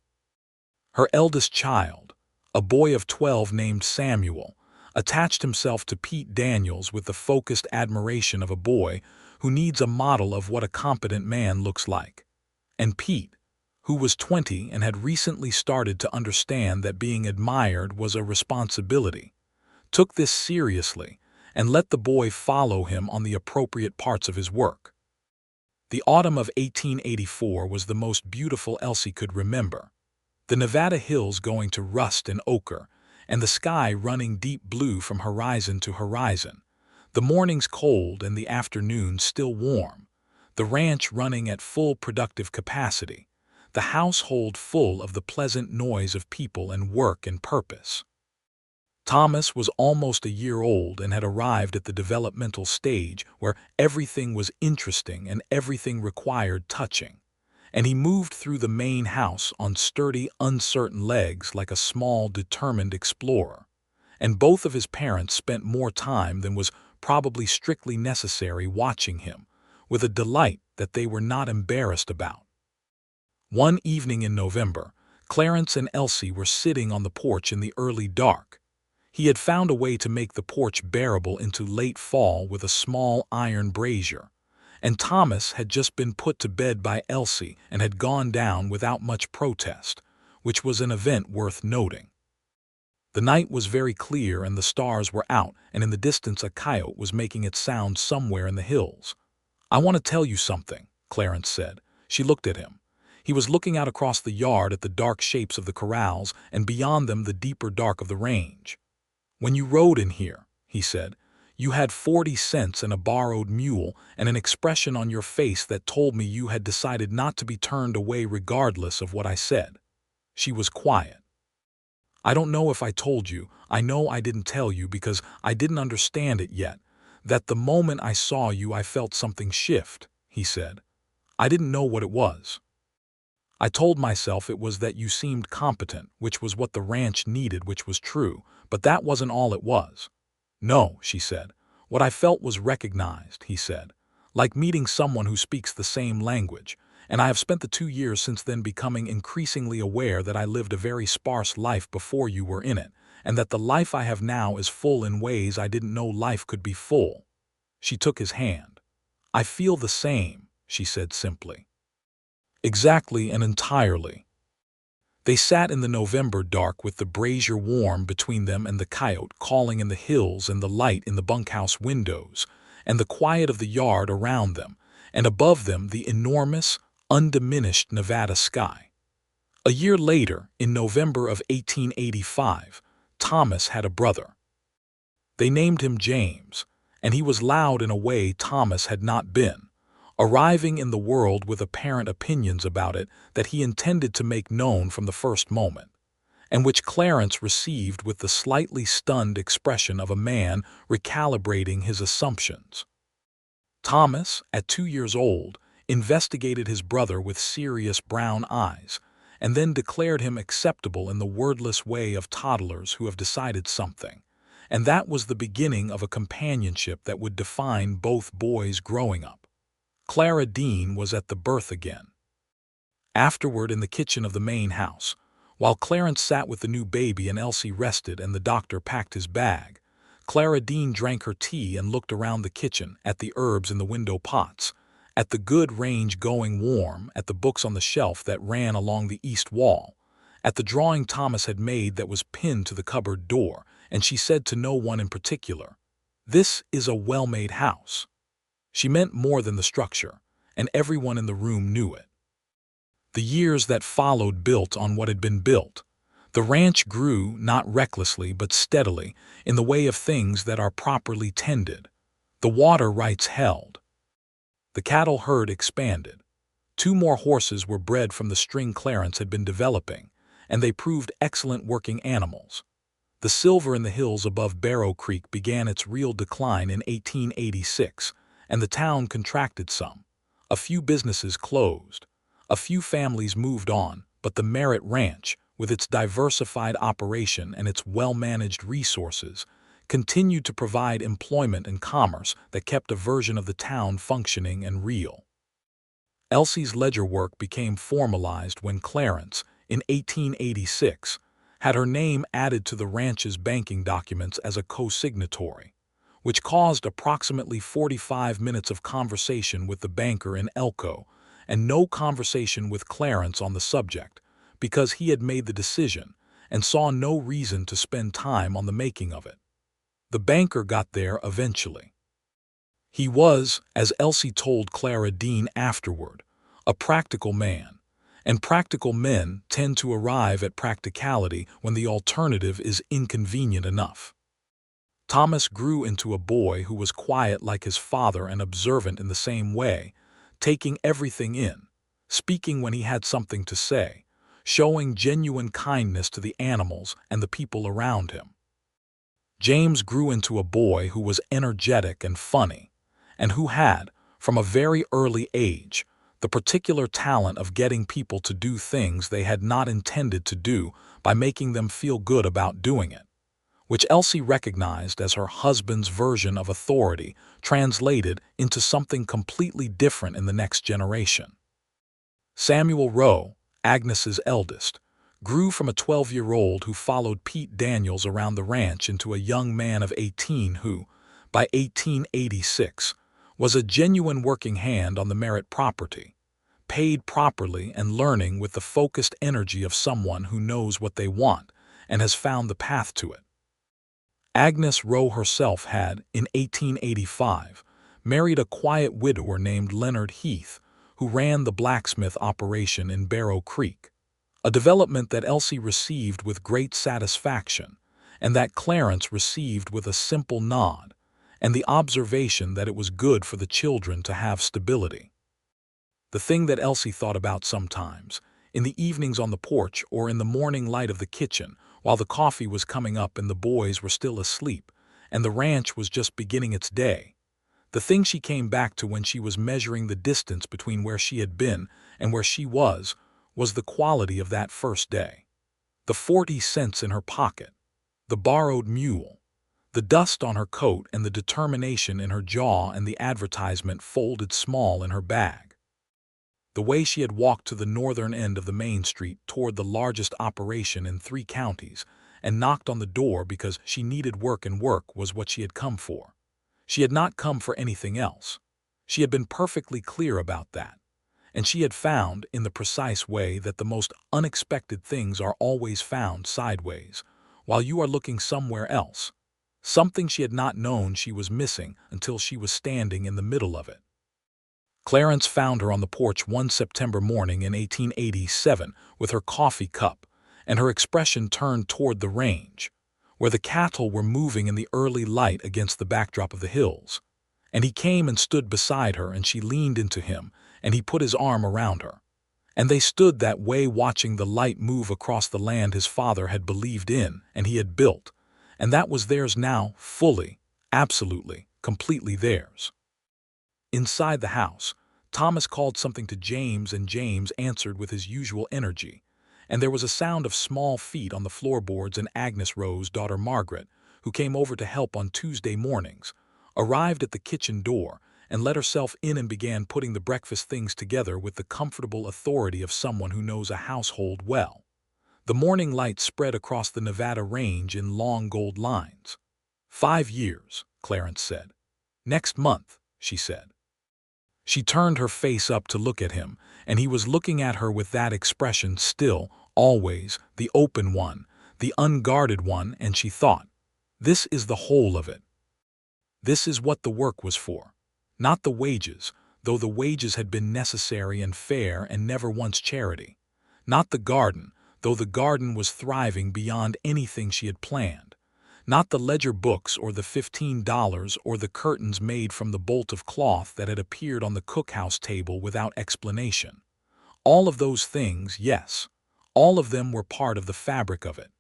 Her eldest child, a boy of 12 named Samuel, attached himself to Pete Daniels with the focused admiration of a boy who needs a model of what a competent man looks like. And Pete, who was 20 and had recently started to understand that being admired was a responsibility, took this seriously and let the boy follow him on the appropriate parts of his work. The autumn of 1884 was the most beautiful Elsie could remember. The Nevada hills going to rust and ochre, and the sky running deep blue from horizon to horizon, the mornings cold and the afternoons still warm, the ranch running at full productive capacity, the household full of the pleasant noise of people and work and purpose. Thomas was almost a year old and had arrived at the developmental stage where everything was interesting and everything required touching, and he moved through the main house on sturdy, uncertain legs like a small, determined explorer, and both of his parents spent more time than was probably strictly necessary watching him, with a delight that they were not embarrassed about. One evening in November, Clarence and Elsie were sitting on the porch in the early dark. He had found a way to make the porch bearable into late fall with a small iron brazier, and Thomas had just been put to bed by Elsie and had gone down without much protest, which was an event worth noting. The night was very clear and the stars were out, and in the distance a coyote was making its sound somewhere in the hills. "I want to tell you something," Clarence said. She looked at him. He was looking out across the yard at the dark shapes of the corrals and beyond them the deeper dark of the range. "When you rode in here," he said, "you had 40 cents and a borrowed mule and an expression on your face that told me you had decided not to be turned away regardless of what I said." She was quiet. "I don't know if I told you. I know I didn't tell you because I didn't understand it yet. That the moment I saw you I felt something shift," he said. "I didn't know what it was. I told myself it was that you seemed competent, which was what the ranch needed, which was true, but that wasn't all it was." "No," she said. "What I felt was recognized," he said, "like meeting someone who speaks the same language, and I have spent the 2 years since then becoming increasingly aware that I lived a very sparse life before you were in it, and that the life I have now is full in ways I didn't know life could be full." She took his hand. "I feel the same," she said simply. "Exactly and entirely." They sat in the November dark with the brazier warm between them and the coyote calling in the hills and the light in the bunkhouse windows, and the quiet of the yard around them, and above them the enormous, undiminished Nevada sky. A year later, in November of 1885, Thomas had a brother. They named him James, and he was loud in a way Thomas had not been, arriving in the world with apparent opinions about it that he intended to make known from the first moment, and which Clarence received with the slightly stunned expression of a man recalibrating his assumptions. Thomas, at 2 years old, investigated his brother with serious brown eyes, and then declared him acceptable in the wordless way of toddlers who have decided something, and that was the beginning of a companionship that would define both boys growing up. Clara Dean was at the birth again. Afterward, in the kitchen of the main house, while Clarence sat with the new baby and Elsie rested and the doctor packed his bag, Clara Dean drank her tea and looked around the kitchen, at the herbs in the window pots, at the good range going warm, at the books on the shelf that ran along the east wall, at the drawing Thomas had made that was pinned to the cupboard door, and she said to no one in particular, "This is a well-made house." She meant more than the structure, and everyone in the room knew it. The years that followed built on what had been built. The ranch grew, not recklessly but steadily, in the way of things that are properly tended. The water rights held. The cattle herd expanded. 2 more horses were bred from the string Clarence had been developing, and they proved excellent working animals. The silver in the hills above Barrow Creek began its real decline in 1886, and the town contracted some. A few businesses closed. A few families moved on, but the Merritt Ranch, with its diversified operation and its well-managed resources, continued to provide employment and commerce that kept a version of the town functioning and real. Elsie's ledger work became formalized when Clarence, in 1886, had her name added to the ranch's banking documents as a co-signatory, which caused approximately 45 minutes of conversation with the banker in Elko, and no conversation with Clarence on the subject, because he had made the decision and saw no reason to spend time on the making of it. The banker got there eventually. He was, as Elsie told Clara Dean afterward, a practical man, and practical men tend to arrive at practicality when the alternative is inconvenient enough. Thomas grew into a boy who was quiet like his father and observant in the same way, taking everything in, speaking when he had something to say, showing genuine kindness to the animals and the people around him. James grew into a boy who was energetic and funny, and who had, from a very early age, the particular talent of getting people to do things they had not intended to do by making them feel good about doing it, which Elsie recognized as her husband's version of authority translated into something completely different in the next generation. Samuel Rowe, Agnes's eldest, grew from a 12-year-old who followed Pete Daniels around the ranch into a young man of 18 who, by 1886, was a genuine working hand on the Merritt property, paid properly and learning with the focused energy of someone who knows what they want and has found the path to it. Agnes Rowe herself had, in 1885, married a quiet widower named Leonard Heath, who ran the blacksmith operation in Barrow Creek, a development that Elsie received with great satisfaction, and that Clarence received with a simple nod, and the observation that it was good for the children to have stability. The thing that Elsie thought about sometimes, in the evenings on the porch or in the morning light of the kitchen, while the coffee was coming up and the boys were still asleep, and the ranch was just beginning its day, the thing she came back to when she was measuring the distance between where she had been and where she was the quality of that first day. The 40 cents in her pocket, the borrowed mule, the dust on her coat and the determination in her jaw and the advertisement folded small in her bag. The way she had walked to the northern end of the main street toward the largest operation in 3 counties and knocked on the door because she needed work and work was what she had come for. She had not come for anything else. She had been perfectly clear about that. And she had found, in the precise way that the most unexpected things are always found sideways, while you are looking somewhere else, something she had not known she was missing until she was standing in the middle of it. Clarence found her on the porch one September morning in 1887 with her coffee cup, and her expression turned toward the range, where the cattle were moving in the early light against the backdrop of the hills. And he came and stood beside her, and she leaned into him, and he put his arm around her. And they stood that way watching the light move across the land his father had believed in and he had built, and that was theirs now, fully, absolutely, completely theirs. Inside the house, Thomas called something to James, and James answered with his usual energy, and there was a sound of small feet on the floorboards, and Agnes Rowe's daughter Margaret, who came over to help on Tuesday mornings, arrived at the kitchen door and let herself in and began putting the breakfast things together with the comfortable authority of someone who knows a household well. The morning light spread across the Nevada range in long gold lines. 5 years, Clarence said. Next month, she said. She turned her face up to look at him, and he was looking at her with that expression still, always, the open one, the unguarded one, and she thought, this is the whole of it. This is what the work was for. Not the wages, though the wages had been necessary and fair and never once charity. Not the garden, though the garden was thriving beyond anything she had planned. Not the ledger books or the $15 or the curtains made from the bolt of cloth that had appeared on the cookhouse table without explanation. All of those things, yes, all of them were part of the fabric of it.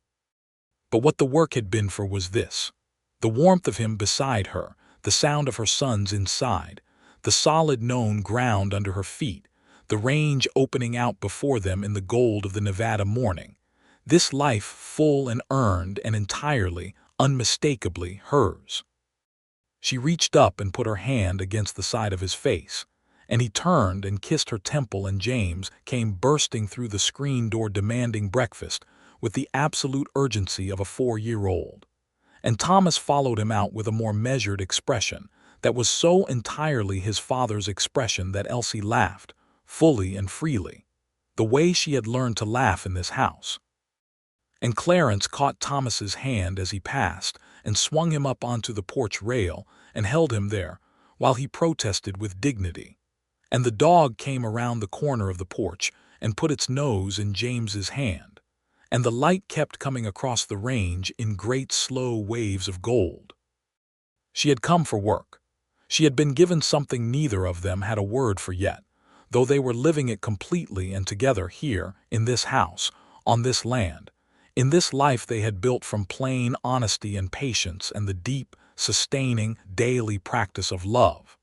But what the work had been for was this: the warmth of him beside her, the sound of her sons inside, the solid known ground under her feet, the range opening out before them in the gold of the Nevada morning. This life full and earned and entirely, unmistakably hers. She reached up and put her hand against the side of his face, and he turned and kissed her temple, and James came bursting through the screen door demanding breakfast with the absolute urgency of a 4-year-old. And Thomas followed him out with a more measured expression that was so entirely his father's expression that Elsie laughed, fully and freely, the way she had learned to laugh in this house. And Clarence caught Thomas's hand as he passed and swung him up onto the porch rail and held him there while he protested with dignity. And the dog came around the corner of the porch and put its nose in James's hand, and the light kept coming across the range in great slow waves of gold. She had come for work. She had been given something neither of them had a word for yet, though they were living it completely and together here, in this house, on this land, in this life they had built from plain honesty and patience and the deep, sustaining, daily practice of love.